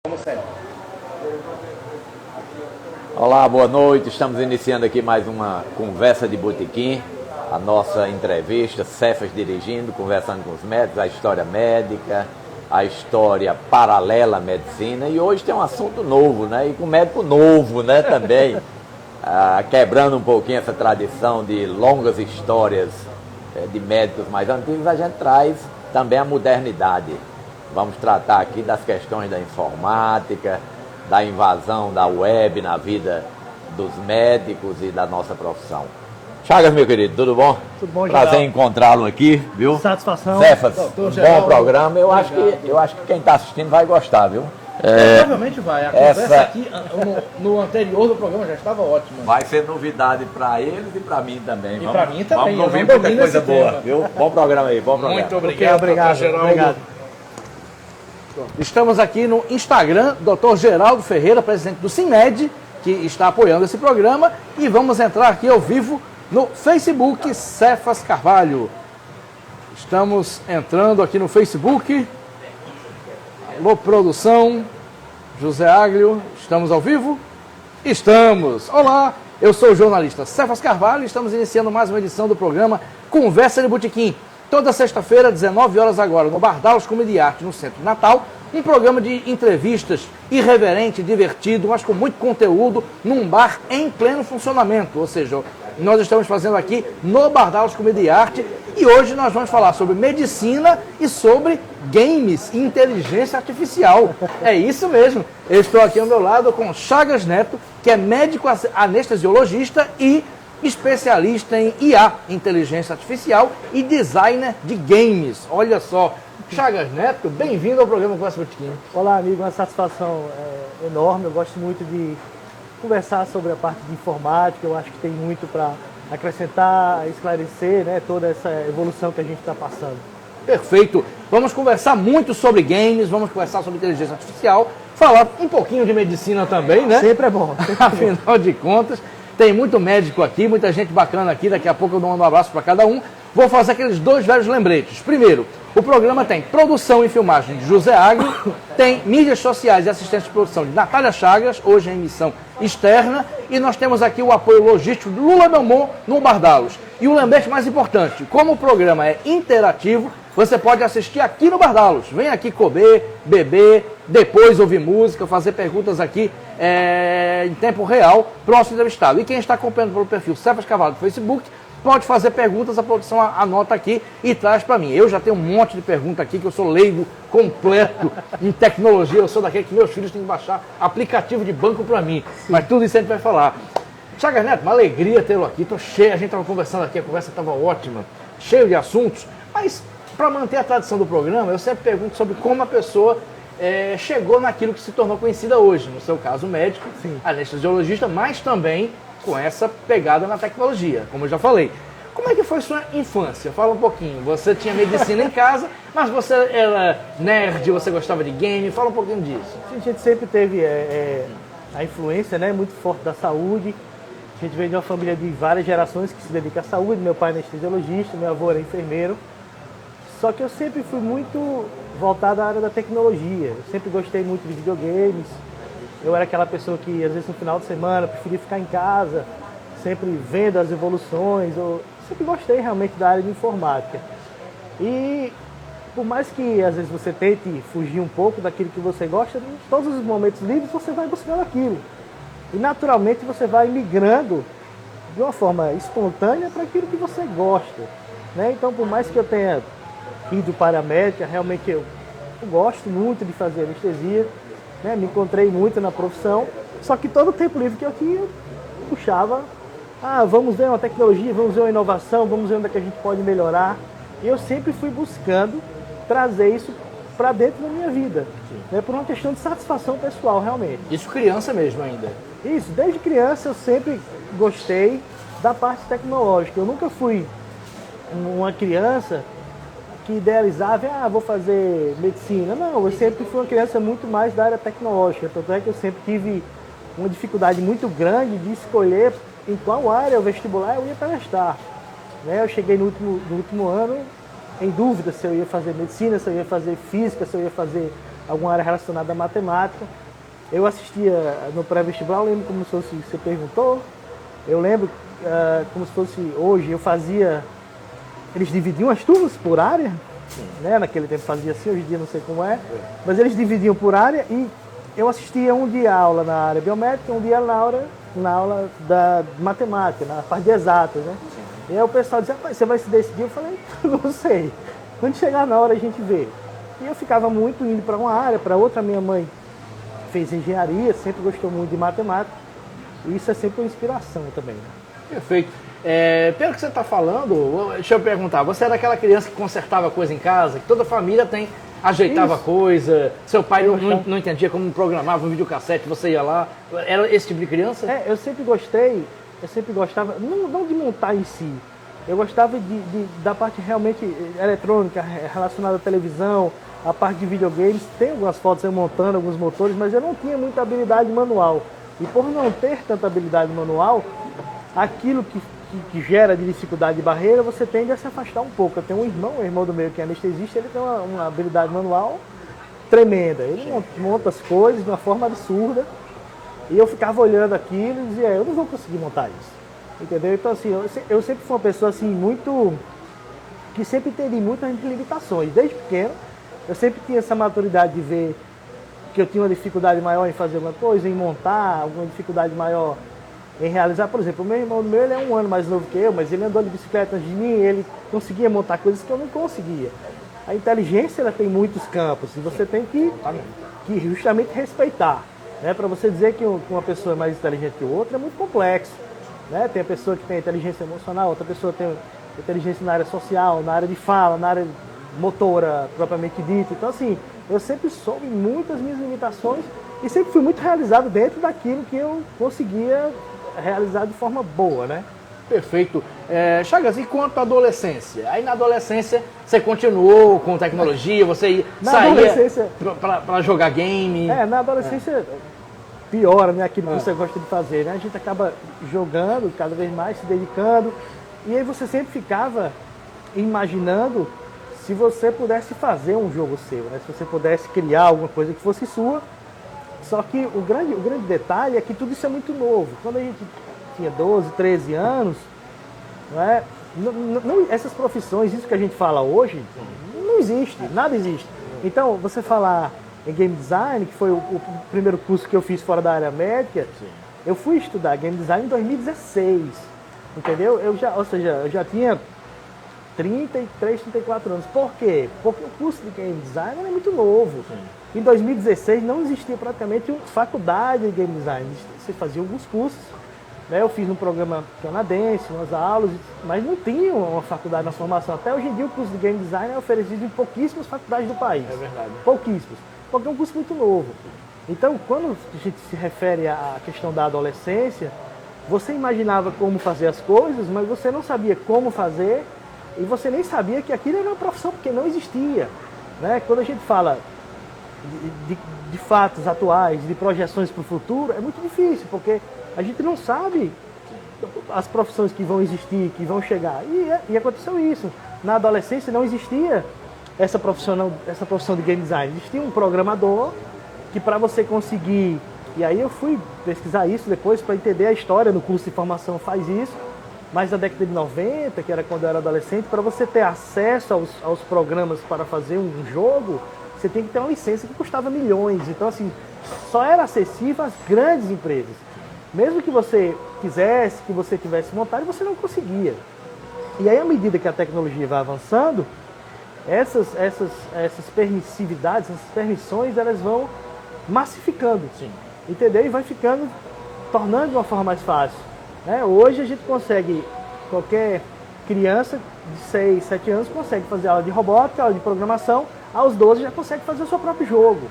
Como sempre. Olá, boa noite. Estamos iniciando aqui mais uma conversa de botequim. A nossa entrevista, Cefas dirigindo, conversando com os médicos, a história médica, a história paralela à medicina. E hoje tem um assunto novo, né? E com médico novo, né, também. Quebrando um pouquinho essa tradição de longas histórias de médicos mais antigos, a gente traz também a modernidade. Vamos tratar aqui das questões da informática, da invasão da web na vida dos médicos e da nossa profissão. Chagas, meu querido, tudo bom? Tudo bom, Prazer geral. em encontrá-lo aqui, viu? Satisfação. Cefas, Doutor um Geraldo, bom programa. Eu acho que quem está assistindo vai gostar, viu? Provavelmente vai. A conversa essa- aqui no anterior do programa já estava ótima. Vai ser novidade para eles e para mim também. E pra mim também, Vamos eu ouvir não muita domino coisa esse boa, tema. viu? Bom programa aí, bom programa. Muito obrigado, obrigado, Dr. Geraldo. obrigado. Estamos aqui no Instagram, Dr. Geraldo Ferreira, presidente do CIMED, que está apoiando esse programa. E vamos entrar aqui ao vivo no Facebook, Cefas Carvalho. Estamos entrando aqui no Facebook. Alô, produção. José Aglio, estamos ao vivo? Estamos! Olá, eu sou o jornalista Cefas Carvalho e estamos iniciando mais uma edição do programa Conversa de Botequim. Toda sexta-feira, 19 horas agora, no Bar Dallas Comedy de Arte, no Centro de Natal. Um programa de entrevistas irreverente, divertido, mas com muito conteúdo, num bar em pleno funcionamento. Ou seja, nós estamos fazendo aqui no Bar Dallas Comedy de Arte e hoje nós vamos falar sobre medicina e sobre games e inteligência artificial. É isso mesmo. Eu estou aqui ao meu lado com Chagas Neto, que é médico anestesiologista e especialista em IA, inteligência artificial, e designer de games. Olha só. Chagas Neto, bem-vindo ao programa Conversa Botequim. Olá, amigo, uma satisfação enorme. Eu gosto muito de conversar sobre a parte de informática. Eu acho que tem muito para acrescentar, esclarecer, né, toda essa evolução que a gente está passando. Perfeito. Vamos conversar muito sobre games, vamos conversar sobre inteligência artificial, falar um pouquinho de medicina também, né? Sempre é bom. Sempre é bom. Afinal de contas, tem muito médico aqui, muita gente bacana aqui. Daqui a pouco eu dou um abraço para cada um. Vou fazer aqueles dois velhos lembretes. Primeiro, o programa tem produção e filmagem de José Aglio, tem mídias sociais e assistência de produção de Natália Chagas, hoje em emissão externa, e nós temos aqui o apoio logístico do Lula Belmont no Bar Dallas. E o lembrete mais importante, como o programa é interativo, você pode assistir aqui no Bar Dallas. Vem aqui comer, beber, depois ouvir música, fazer perguntas aqui em tempo real para o nosso entrevistado. E quem está acompanhando pelo perfil Cefas Carvalho do Facebook, pode fazer perguntas, a produção anota aqui e traz para mim. Eu já tenho um monte de pergunta aqui, que eu sou leigo completo em tecnologia, eu sou daquele que meus filhos têm que baixar aplicativo de banco para mim. Mas tudo isso a gente vai falar. Chagas Neto, uma alegria tê-lo aqui, estou cheio, a gente estava conversando aqui, a conversa estava ótima, cheio de assuntos, mas para manter a tradição do programa, eu sempre pergunto sobre como a pessoa chegou naquilo que se tornou conhecida hoje, no seu caso médico, Sim. anestesiologista, mas também com essa pegada na tecnologia, como eu já falei. Como é que foi sua infância? Fala um pouquinho. Você tinha medicina em casa, mas você era nerd, você gostava de game. Fala um pouquinho disso. A gente sempre teve a influência, né, muito forte da saúde. A gente veio de uma família de várias gerações que se dedica à saúde. Meu pai é anestesiologista, meu avô era enfermeiro. Só que eu sempre fui muito voltado à área da tecnologia. Eu sempre gostei muito de videogames. Eu era aquela pessoa que, às vezes, no final de semana, preferia ficar em casa, sempre vendo as evoluções. Eu sempre gostei realmente da área de informática. E, por mais que, às vezes, você tente fugir um pouco daquilo que você gosta, em todos os momentos livres você vai buscando aquilo. E, naturalmente, você vai migrando de uma forma espontânea para aquilo que você gosta, né? Então, por mais que eu tenha ido para a médica, realmente eu gosto muito de fazer anestesia, né? Me encontrei muito na profissão, só que todo o tempo livre que eu tinha, eu puxava, vamos ver uma tecnologia, vamos ver uma inovação, vamos ver onde é que a gente pode melhorar. E eu sempre fui buscando trazer isso para dentro da minha vida, né? Por uma questão de satisfação pessoal, realmente. Isso criança mesmo ainda. Isso, desde criança eu sempre gostei da parte tecnológica. Eu nunca fui uma criança que idealizava, vou fazer medicina. Não, eu sempre fui uma criança muito mais da área tecnológica. Tanto é que eu sempre tive uma dificuldade muito grande de escolher em qual área o vestibular eu ia prestar, né? Eu cheguei no último ano em dúvida se eu ia fazer medicina, se eu ia fazer física, se eu ia fazer alguma área relacionada à matemática. Eu assistia no pré-vestibular, eu lembro como se fosse, você perguntou, eu lembro como se fosse hoje, eu fazia, eles dividiam as turmas por área, né? Naquele tempo fazia assim, hoje em dia não sei como é, mas eles dividiam por área e eu assistia um dia aula na área biomédica, um dia na aula da matemática, na parte de exatas, né? E aí o pessoal dizia, você vai se decidir? Eu falei, não sei, quando chegar na hora a gente vê. E eu ficava muito indo para uma área, para outra. Minha mãe fez engenharia, sempre gostou muito de matemática, e isso é sempre uma inspiração também, né? Perfeito. Pelo que você está falando, deixa eu perguntar, você era aquela criança que consertava coisa em casa, que toda família ajeitava Isso. coisa, seu pai não entendia como programava um videocassete, você ia lá, era esse tipo de criança? Eu sempre gostava, não de montar em si, eu gostava da parte realmente eletrônica, relacionada à televisão, a parte de videogames. Tem algumas fotos eu montando alguns motores, mas eu não tinha muita habilidade manual. E por não ter tanta habilidade manual, aquilo que gera de dificuldade de barreira, você tende a se afastar um pouco. Eu tenho o irmão do meio que é anestesista, ele tem uma habilidade manual tremenda. Ele monta as coisas de uma forma absurda. E eu ficava olhando aquilo e dizia, eu não vou conseguir montar isso. Entendeu? Então assim, eu sempre fui uma pessoa assim, que sempre entendi muitas limitações. Desde pequeno, eu sempre tinha essa maturidade de ver que eu tinha uma dificuldade maior em fazer uma coisa, em montar, alguma dificuldade maior em realizar. Por exemplo, o meu irmão ele é 1 ano mais novo que eu, mas ele andou de bicicleta antes de mim, ele conseguia montar coisas que eu não conseguia. A inteligência ela tem muitos campos e você tem que justamente respeitar. Né? Para você dizer que uma pessoa é mais inteligente que outra é muito complexo. Né? Tem a pessoa que tem inteligência emocional, outra pessoa tem inteligência na área social, na área de fala, na área motora propriamente dita. Então assim, eu sempre soube muitas minhas limitações e sempre fui muito realizado dentro daquilo que eu conseguia realizar de forma boa, né? Perfeito. Chagas, e quanto à adolescência? Aí na adolescência você continuou com tecnologia, você saía para jogar game? Na adolescência piora, né? Aquilo que você gosta de fazer, né? A gente acaba jogando cada vez mais, se dedicando, e aí você sempre ficava imaginando se você pudesse fazer um jogo seu, né? Se você pudesse criar alguma coisa que fosse sua. Só que o grande detalhe é que tudo isso é muito novo. Quando a gente tinha 12, 13 anos, essas profissões, isso que a gente fala hoje, não existe, nada existe. Então, você falar em game design, que foi o primeiro curso que eu fiz fora da área médica, eu fui estudar game design em 2016, entendeu? Eu já tinha 33, 34 anos. Por quê? Porque o curso de game design era muito novo. Em 2016 não existia praticamente uma faculdade de game design. Você fazia alguns cursos, né? Eu fiz um programa canadense, umas aulas, mas não tinha uma faculdade na formação. Até hoje em dia o curso de game design é oferecido em pouquíssimas faculdades do país. É verdade. Pouquíssimas. Porque é um curso muito novo. Então, quando a gente se refere à questão da adolescência, você imaginava como fazer as coisas, mas você não sabia como fazer e você nem sabia que aquilo era uma profissão, porque não existia. Né? Quando a gente fala de fatos atuais, de projeções para o futuro, é muito difícil, porque a gente não sabe as profissões que vão existir, que vão chegar. E aconteceu isso. Na adolescência não existia essa profissão de game design. Existia um programador que, para você conseguir... E aí eu fui pesquisar isso depois para entender a história no curso de formação, faz isso. Mas na década de 90, que era quando eu era adolescente, para você ter acesso aos programas para fazer um jogo, você tem que ter uma licença que custava milhões. Então, assim, só era acessível às grandes empresas. Mesmo que você quisesse, que você tivesse vontade, você não conseguia. E aí, à medida que a tecnologia vai avançando, essas permissividades, essas permissões, elas vão massificando. Sim. Entendeu? E vai tornando de uma forma mais fácil. Né? Hoje a gente consegue, qualquer criança de 6, 7 anos consegue fazer aula de robótica, aula de programação, aos 12 já consegue fazer o seu próprio jogo.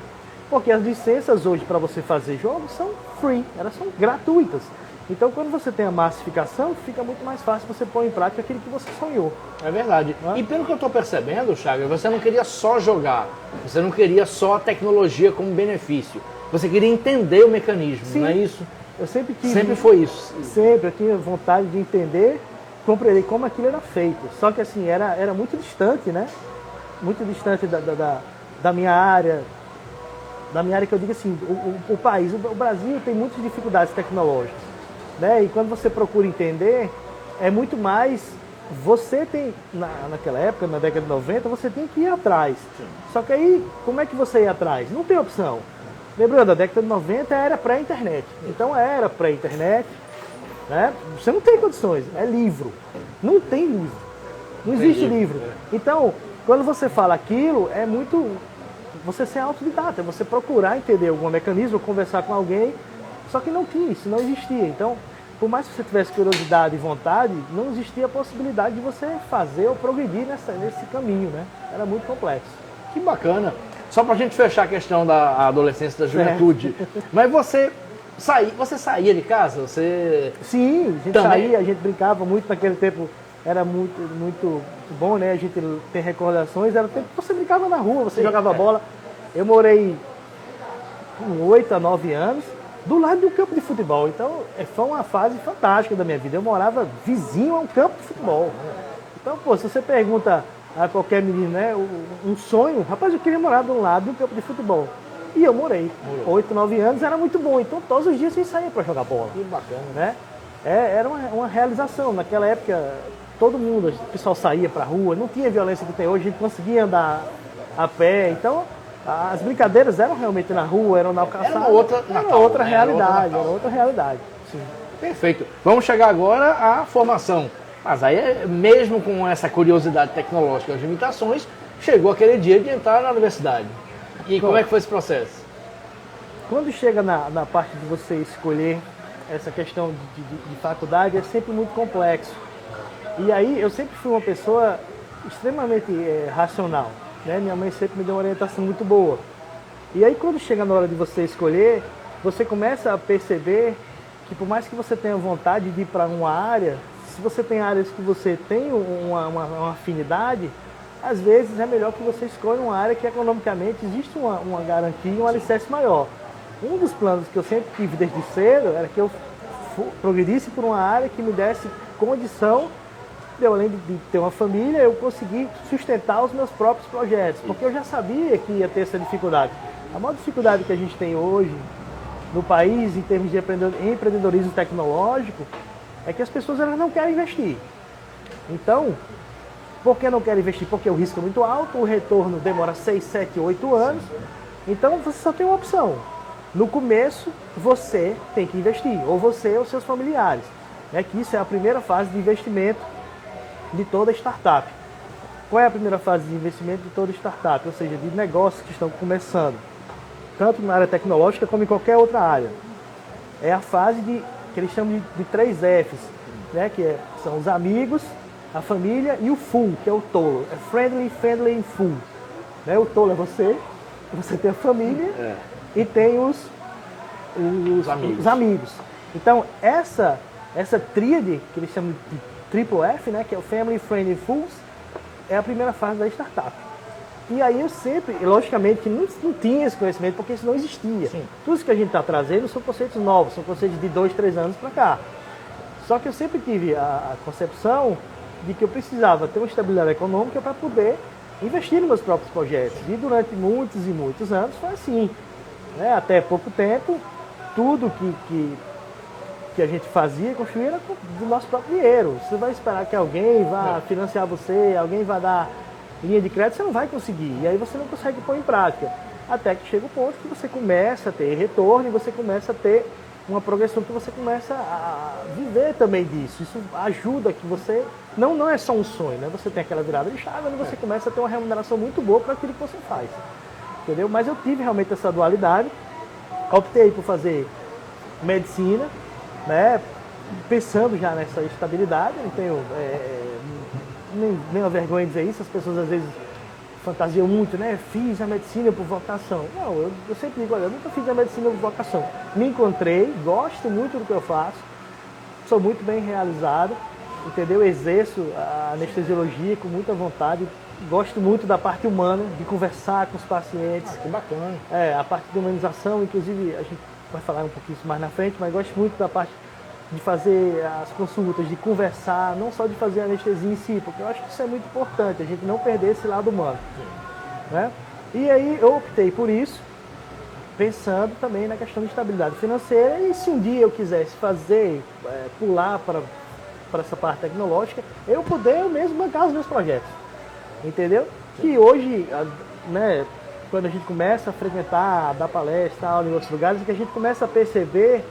Porque as licenças hoje para você fazer jogos são free, elas são gratuitas. Então quando você tem a massificação, fica muito mais fácil você pôr em prática aquilo que você sonhou. É verdade. E pelo que eu estou percebendo, Chagas, você não queria só jogar, você não queria só a tecnologia como benefício, você queria entender o mecanismo, Sim. não é isso? Eu sempre tive. Sempre foi isso. Sempre, eu tinha vontade de entender, compreender como aquilo era feito. Só que assim, era muito distante, né? Muito distante da minha área. da minha área que eu digo assim, o país, o Brasil tem muitas dificuldades tecnológicas, né? E quando você procura entender, é muito mais, você tem, naquela época, na década de 90, você tem que ir atrás. Sim. Só que aí, como é que você ia atrás? Não tem opção. Lembrando, a década de 90 era pré-internet. Então era pré-internet, né? Você não tem condições, é livro. Não tem livro. Não existe livro. Então, quando você fala aquilo, é muito você ser autodidata, você procurar entender algum mecanismo, conversar com alguém, só que não tinha isso, não existia. Então, por mais que você tivesse curiosidade e vontade, não existia a possibilidade de você fazer ou progredir nesse caminho, né? Era muito complexo. Que bacana. Só para a gente fechar a questão da adolescência, da juventude. Mas você saía de casa? Você... Sim, a gente saía, a gente brincava muito naquele tempo. Era muito, muito bom, né? A gente tem recordações. Era o tempo que você brincava na rua, você jogava bola. Eu morei com 8 a 9 anos do lado de um campo de futebol. Então, foi uma fase fantástica da minha vida. Eu morava vizinho a um campo de futebol. Então, pô, se você pergunta a qualquer menino, né, um sonho, rapaz, eu queria morar do lado de um campo de futebol. E eu morei. 8, 9 anos era muito bom. Então, todos os dias você saía para jogar bola. Que bacana, né? Era uma realização. Naquela época, todo mundo, o pessoal saía para a rua, não tinha violência que tem hoje, a gente conseguia andar a pé. Então, as brincadeiras eram realmente na rua, eram na calçada. Era uma outra realidade, era outra realidade. Sim. Perfeito. Vamos chegar agora à formação. Mas aí, mesmo com essa curiosidade tecnológica, as limitações, chegou aquele dia de entrar na universidade. E como é que foi esse processo? Quando chega na parte de você escolher essa questão de faculdade, é sempre muito complexo. E aí, eu sempre fui uma pessoa extremamente racional. Né? Minha mãe sempre me deu uma orientação muito boa. E aí, quando chega na hora de você escolher, você começa a perceber que por mais que você tenha vontade de ir para uma área, se você tem áreas que você tem uma afinidade, às vezes é melhor que você escolha uma área que economicamente existe uma garantia e um alicerce maior. Um dos planos que eu sempre tive desde cedo era que eu progredisse por uma área que me desse condição de, além de ter uma família, eu conseguir sustentar os meus próprios projetos, porque eu já sabia que ia ter essa dificuldade. A maior dificuldade que a gente tem hoje no país, em termos de empreendedorismo tecnológico, é que as pessoas elas não querem investir. Então, por que não querem investir? Porque o risco é muito alto, o retorno demora 6, 7, 8 anos. Então, você só tem uma opção. No começo, você tem que investir, ou você ou seus familiares. Que isso é a primeira fase de investimento de toda startup. Qual é a primeira fase de investimento de toda startup? Ou seja, de negócios que estão começando, tanto na área tecnológica como em qualquer outra área. É a fase que eles chamam de 3 Fs, né? São os amigos, a família e o full, que é o tolo. É friendly, friendly e full. Né? O tolo é você tem a família e tem os amigos. Então, essa tríade, que eles chamam de triple F, né? Que é o Family, Friend e Fools, é a primeira fase da startup. E aí eu sempre, logicamente, que não tinha esse conhecimento, porque isso não existia. Sim. Tudo isso que a gente está trazendo são conceitos novos, são conceitos de 2, 3 anos para cá. Só que eu sempre tive a concepção de que eu precisava ter uma estabilidade econômica para poder investir nos meus próprios projetos. E durante muitos e muitos anos foi assim. Né? Até pouco tempo, tudo que a gente fazia, construía era do nosso próprio dinheiro. Você vai esperar que alguém vá financiar você, alguém vá dar linha de crédito, você não vai conseguir. E aí você não consegue pôr em prática. Até que chega o ponto que você começa a ter retorno e você começa a ter uma progressão que você começa a viver também disso. Isso ajuda que você... Não é só um sonho, né? Você tem aquela virada de chave onde você começa a ter uma remuneração muito boa para aquilo que você faz. Entendeu? Mas eu tive realmente essa dualidade. Optei por fazer medicina, né? Pensando já nessa estabilidade. Não tenho nenhuma vergonha de dizer isso. As pessoas às vezes fantasiam muito, né? Fiz a medicina por vocação. Não, eu sempre digo, olha, eu nunca fiz a medicina por vocação. Me encontrei, gosto muito do que eu faço, sou muito bem realizado, entendeu? Exerço a anestesiologia com muita vontade, gosto muito da parte humana, de conversar com os pacientes. Que bacana. A parte de humanização, inclusive, a gente vai falar um pouquinho isso mais na frente, mas gosto muito da parte de fazer as consultas, de conversar, não só de fazer a anestesia em si, porque eu acho que isso é muito importante, a gente não perder esse lado humano. Né? E aí eu optei por isso, pensando também na questão de estabilidade financeira, e se um dia eu quisesse fazer, pular para essa parte tecnológica, eu mesmo bancar os meus projetos, entendeu? Que hoje, né, quando a gente começa a frequentar, dar palestra, aula em outros lugares, é que a gente começa a perceber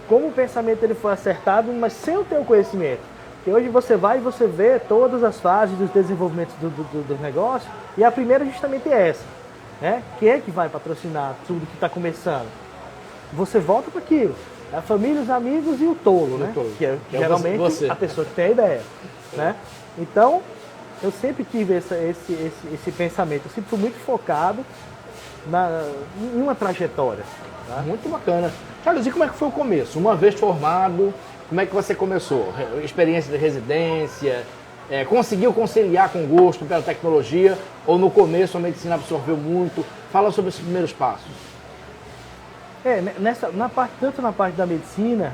como o pensamento ele foi acertado, mas sem o teu conhecimento. Porque hoje você vai e você vê todas as fases dos desenvolvimentos do negócio, e a primeira justamente é essa, né? Quem é que vai patrocinar tudo que está começando? Você volta para aquilo. A família, os amigos e o tolo, né? Que é geralmente você. A pessoa que tem a ideia, né? Então, eu sempre tive esse pensamento, eu sempre fui muito focado em uma trajetória. Tá? Muito bacana. Charles, e como é que foi o começo? Uma vez formado, como é que você começou? Experiência de residência, conseguiu conciliar com gosto pela tecnologia, ou no começo a medicina absorveu muito? Fala sobre esses primeiros passos. Tanto na parte da medicina,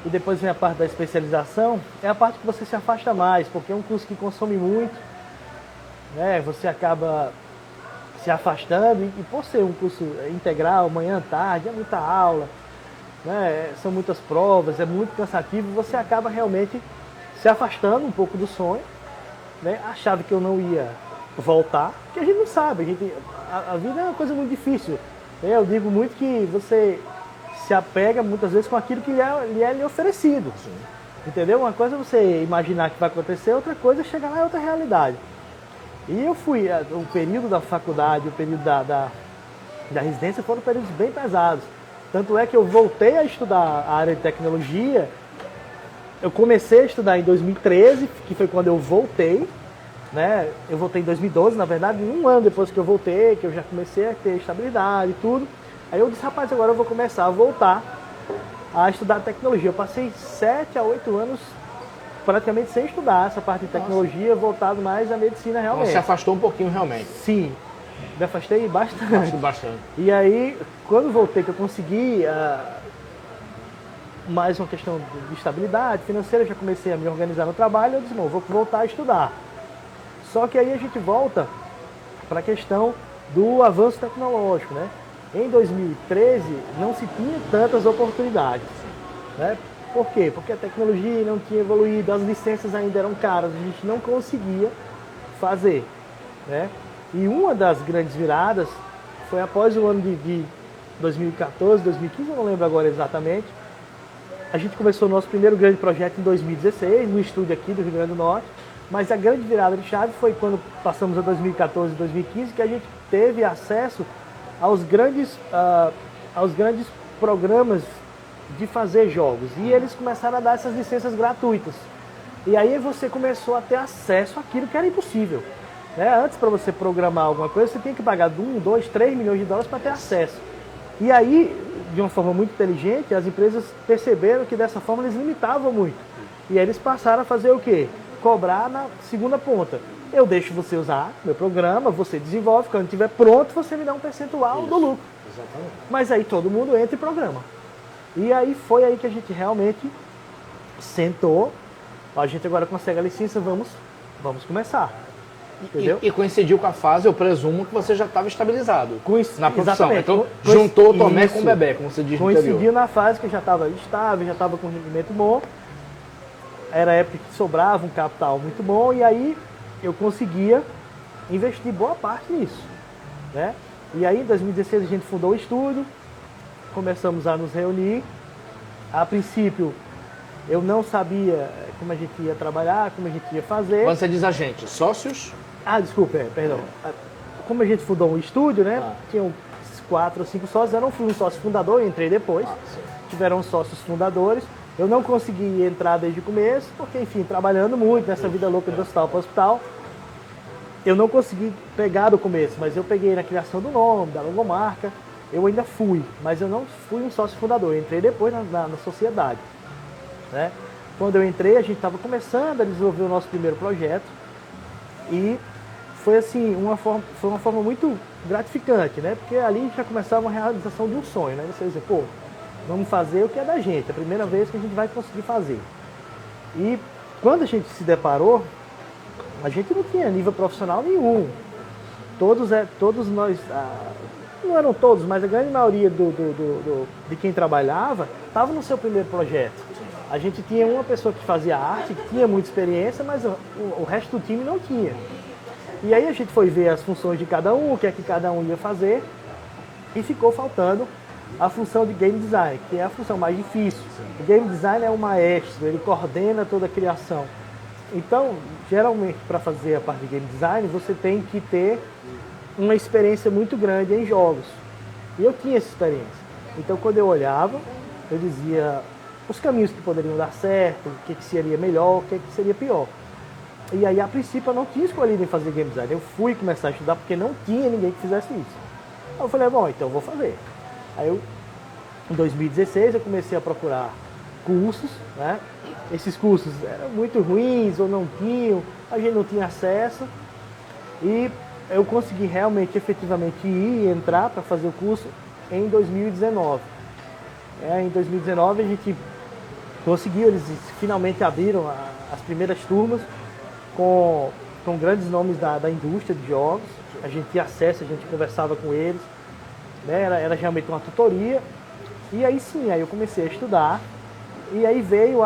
e depois vem a parte da especialização, é a parte que você se afasta mais, porque é um curso que consome muito, né? Você acaba se afastando, e por ser um curso integral, manhã, tarde, é muita aula, né? São muitas provas, é muito cansativo, você acaba realmente se afastando um pouco do sonho, né? Achava que eu não ia voltar, porque a gente não sabe, a vida é uma coisa muito difícil. Eu digo muito que você se apega muitas vezes com aquilo que lhe é oferecido. Sim. Entendeu? Uma coisa é você imaginar que vai acontecer, outra coisa é chegar lá em outra realidade. E eu fui, o período da faculdade, o período da residência foram períodos bem pesados. Tanto é que eu voltei a estudar a área de tecnologia, eu comecei a estudar em 2013, que foi quando eu voltei, né? Eu voltei em 2012, na verdade, um ano depois que eu voltei, que eu já comecei a ter estabilidade e tudo. Aí eu disse, rapaz, agora eu vou começar a voltar a estudar tecnologia. Eu passei 7 a 8 anos praticamente sem estudar essa parte de tecnologia, voltado mais à medicina realmente. Você se afastou um pouquinho realmente? Sim, me afastei bastante. Bastante. E aí, quando voltei, que eu consegui mais uma questão de estabilidade financeira, eu já comecei a me organizar no trabalho, eu disse, não, vou voltar a estudar. Só que aí a gente volta para a questão do avanço tecnológico, né? Em 2013 não se tinha tantas oportunidades, né? Por quê? Porque a tecnologia não tinha evoluído, as licenças ainda eram caras, a gente não conseguia fazer, né? E uma das grandes viradas foi após o ano de 2014, 2015, eu não lembro agora exatamente. A gente começou o nosso primeiro grande projeto em 2016, no estúdio aqui do Rio Grande do Norte. Mas a grande virada de chave foi quando passamos a 2014 e 2015, que a gente teve acesso aos grandes programas de fazer jogos. E eles começaram a dar essas licenças gratuitas. E aí você começou a ter acesso àquilo que era impossível, né? Antes, para você programar alguma coisa, você tinha que pagar 1, 2, 3 milhões de dólares para ter acesso. E aí, de uma forma muito inteligente, as empresas perceberam que dessa forma eles limitavam muito. E aí eles passaram a fazer o quê? Cobrar na segunda ponta. Eu deixo você usar meu programa, você desenvolve, quando estiver pronto, você me dá um percentual do lucro. Exatamente. Mas aí todo mundo entra e programa. E aí foi aí que a gente realmente sentou, a gente agora consegue a licença, vamos começar. Entendeu? E coincidiu com a fase, eu presumo, que você já estava estabilizado na profissão. Exatamente. Então, juntou o Tomé com o Bebé, como você diz no interior. Coincidiu na fase que eu já estava estável, já estava com rendimento bom. Era a época que sobrava um capital muito bom, e aí eu conseguia investir boa parte nisso, né? E aí em 2016 a gente fundou o estúdio, começamos a nos reunir. A princípio eu não sabia como a gente ia trabalhar, como a gente ia fazer. Quando você diz a gente, sócios? Desculpa, perdão. Como a gente fundou um estúdio, né? Tinham 4 ou 5 sócios, eu não fui um sócio fundador, eu entrei depois. Tiveram sócios fundadores. Eu não consegui entrar desde o começo, porque, enfim, trabalhando muito nessa vida louca de hospital para hospital, eu não consegui pegar do começo, mas eu peguei na criação do nome, da logomarca, eu ainda fui, mas eu não fui um sócio fundador, eu entrei depois na sociedade, né? Quando eu entrei, a gente estava começando a desenvolver o nosso primeiro projeto, e foi assim, foi uma forma muito gratificante, né? Porque ali já começava uma realização de um sonho, né? Você dizer, pô, vamos fazer o que é da gente, é a primeira vez que a gente vai conseguir fazer. E quando a gente se deparou, a gente não tinha nível profissional nenhum. Todos nós não eram todos, mas a grande maioria de quem trabalhava estava no seu primeiro projeto. A gente tinha uma pessoa que fazia arte, que tinha muita experiência, mas o resto do time não tinha. E aí a gente foi ver as funções de cada um, o que é que cada um ia fazer, e ficou faltando a função de game design, que é a função mais difícil. O game design é o maestro, ele coordena toda a criação. Então, geralmente, para fazer a parte de game design, você tem que ter uma experiência muito grande em jogos. E eu tinha essa experiência. Então, quando eu olhava, eu dizia os caminhos que poderiam dar certo, o que seria melhor, o que seria pior. E aí, a princípio, eu não tinha escolhido em fazer game design. Eu fui começar a estudar porque não tinha ninguém que fizesse isso. Aí eu falei, bom, então eu vou fazer. Aí, em 2016, eu comecei a procurar cursos, né? Esses cursos eram muito ruins ou não tinham, a gente não tinha acesso. E eu consegui realmente, efetivamente, ir e entrar para fazer o curso em 2019. Em 2019 a gente conseguiu, eles finalmente abriram as primeiras turmas com grandes nomes da indústria de jogos. A gente tinha acesso, a gente conversava com eles, né? Era realmente uma tutoria. E aí sim, aí eu comecei a estudar. E aí veio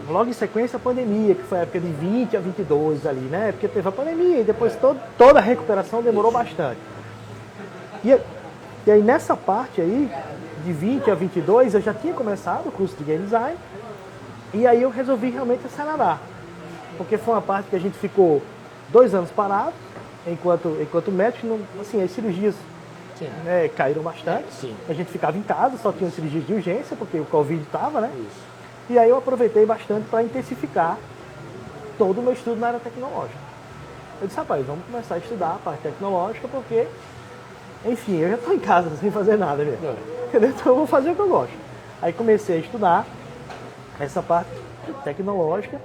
logo em sequência a pandemia, que foi a época de 20 a 22 ali, né? Porque teve a pandemia e depois toda a recuperação demorou bastante. E aí nessa parte aí, de 20 a 22, eu já tinha começado o curso de Game Design. E aí eu resolvi realmente acelerar. Porque foi uma parte que a gente ficou 2 anos parado, enquanto médico, assim, as cirurgias né, caíram bastante. Sim. A gente ficava em casa, só tinha cirurgias de urgência, porque o Covid estava, né? Isso. E aí eu aproveitei bastante para intensificar todo o meu estudo na área tecnológica. Eu disse, rapaz, vamos começar a estudar a parte tecnológica, porque, enfim, eu já estou em casa sem fazer nada mesmo. Então eu vou fazer o que eu gosto. Aí comecei a estudar essa parte tecnológica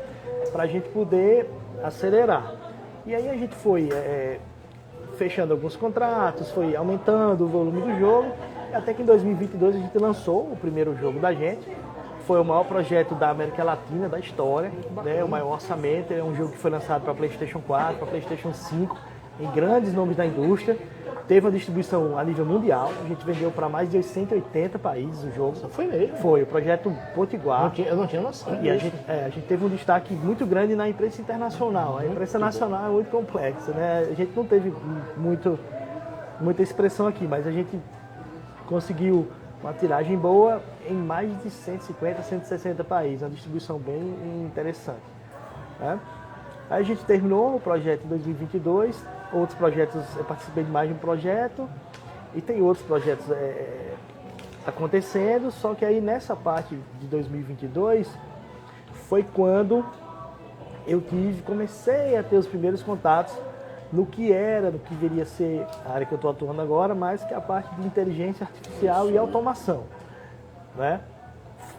para a gente poder acelerar. E aí a gente foi fechando alguns contratos, foi aumentando o volume do jogo, até que em 2022 a gente lançou o primeiro jogo da gente. Foi o maior projeto da América Latina, da história, né? O maior orçamento. É um jogo que foi lançado para PlayStation 4, para PlayStation 5, em grandes nomes da indústria. Teve uma distribuição a nível mundial. A gente vendeu para mais de 180 países o jogo. Foi mesmo? Foi, o projeto Potiguar. Eu não tinha noção. E a gente teve um destaque muito grande na imprensa internacional. A imprensa nacional é muito complexa, né? A gente não teve muita expressão aqui, mas a gente conseguiu uma tiragem boa em mais de 150, 160 países, uma distribuição bem interessante, né? Aí a gente terminou o projeto em 2022, outros projetos, eu participei de mais de um projeto e tem outros projetos acontecendo, só que aí nessa parte de 2022 foi quando eu comecei a ter os primeiros contatos no que viria a ser a área que eu estou atuando agora, mas que é a parte de inteligência artificial e automação, né?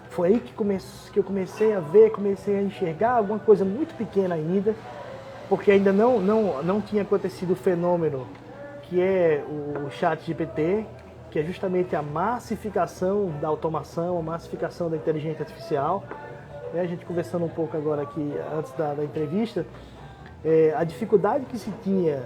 Foi aí que eu comecei a ver, comecei a enxergar alguma coisa muito pequena ainda, porque ainda não tinha acontecido o fenômeno que é o ChatGPT, que é justamente a massificação da automação, a massificação da inteligência artificial. A gente conversando um pouco agora aqui, antes da entrevista, a dificuldade que se tinha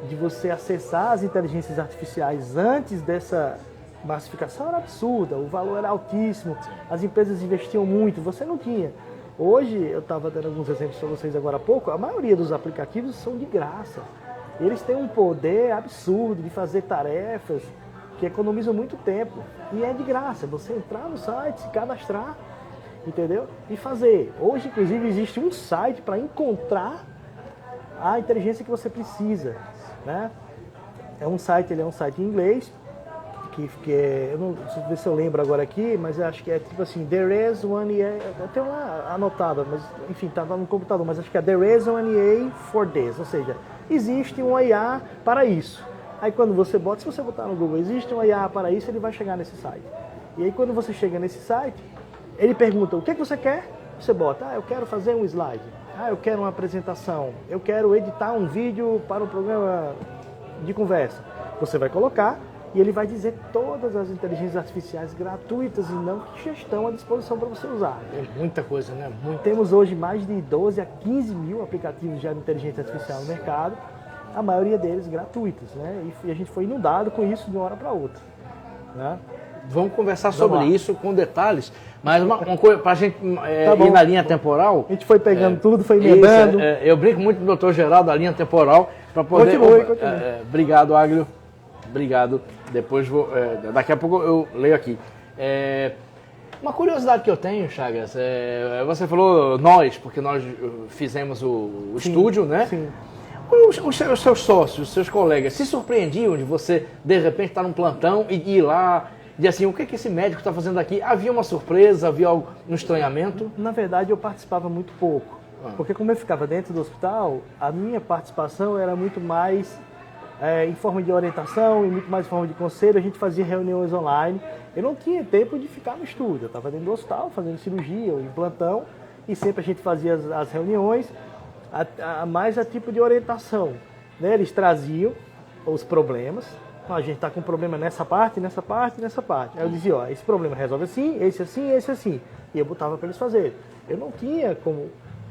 de você acessar as inteligências artificiais antes dessa massificação era absurda, o valor era altíssimo, as empresas investiam muito, você não tinha. Hoje, eu estava dando alguns exemplos para vocês agora há pouco, a maioria dos aplicativos são de graça. Eles têm um poder absurdo de fazer tarefas que economizam muito tempo. E é de graça, você entrar no site, se cadastrar, entendeu? E fazer. Hoje, inclusive, existe um site para encontrar a inteligência que você precisa, né? Ele é um site em inglês, que é, eu não sei se eu lembro agora aqui, mas eu acho que é tipo assim, there is one EA, eu tenho lá anotada, mas enfim, tá no computador, mas acho que é there is one EA for this, ou seja, existe um IA para isso. Aí quando você bota, se você botar no Google, existe um IA para isso, ele vai chegar nesse site. E aí quando você chega nesse site, ele pergunta, o que é que você quer? Você bota, eu quero fazer um slide, eu quero uma apresentação, eu quero editar um vídeo para um programa de conversa. Você vai colocar e ele vai dizer todas as inteligências artificiais gratuitas e não que já estão à disposição para você usar. É muita coisa, né? Temos hoje mais de 12 a 15 mil aplicativos já de inteligência artificial no mercado a maioria deles gratuitos, né? E a gente foi inundado com isso de uma hora para outra, né? Vamos conversar Vamos sobre lá. isso com detalhes, mas uma coisa para a gente Tá bom. ir na linha temporal. A gente foi pegando tudo, foi Isso, emendando. eu brinco muito com o doutor Geraldo da linha temporal para poder. Continue. Obrigado, Águio. Obrigado. Depois daqui a pouco eu leio aqui. Uma curiosidade que eu tenho, Chagas, você falou nós, porque nós fizemos o estúdio, né? Sim. Os seus sócios, os seus colegas, se surpreendiam de você, de repente, estar num plantão e ir lá, dizer assim, o que esse médico está fazendo aqui? Havia uma surpresa, havia um estranhamento? Na verdade, eu participava muito pouco. Porque como eu ficava dentro do hospital, a minha participação era muito mais em forma de orientação e muito mais em forma de conselho. A gente fazia reuniões online. Eu não tinha tempo de ficar no estúdio. Eu estava dentro do hospital, fazendo cirurgia ou em plantão. E sempre a gente fazia as reuniões, mais a tipo de orientação, né? Eles traziam os problemas. A gente está com um problema nessa parte, nessa parte, nessa parte. Aí eu dizia, ó, esse problema resolve assim, esse assim, esse assim. E eu botava para eles fazerem. Eu não tinha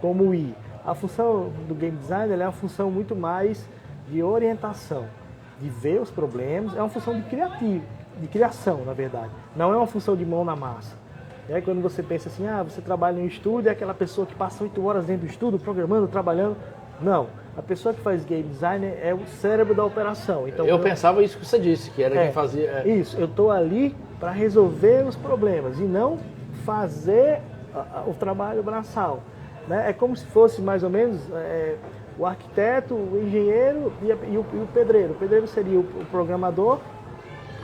como ir. A função do game design é uma função muito mais de orientação, de ver os problemas. É uma função de criação, na verdade. Não é uma função de mão na massa. Quando você pensa assim, você trabalha em um estúdio, é aquela pessoa que passa 8 horas dentro do estúdio, programando, trabalhando. Não. A pessoa que faz game design é o cérebro da operação. Então, eu pensava isso que você disse, que era quem fazia... Isso, eu estou ali para resolver os problemas e não fazer o trabalho braçal. Né? É como se fosse mais ou menos o arquiteto, o engenheiro e o pedreiro. O pedreiro seria o programador,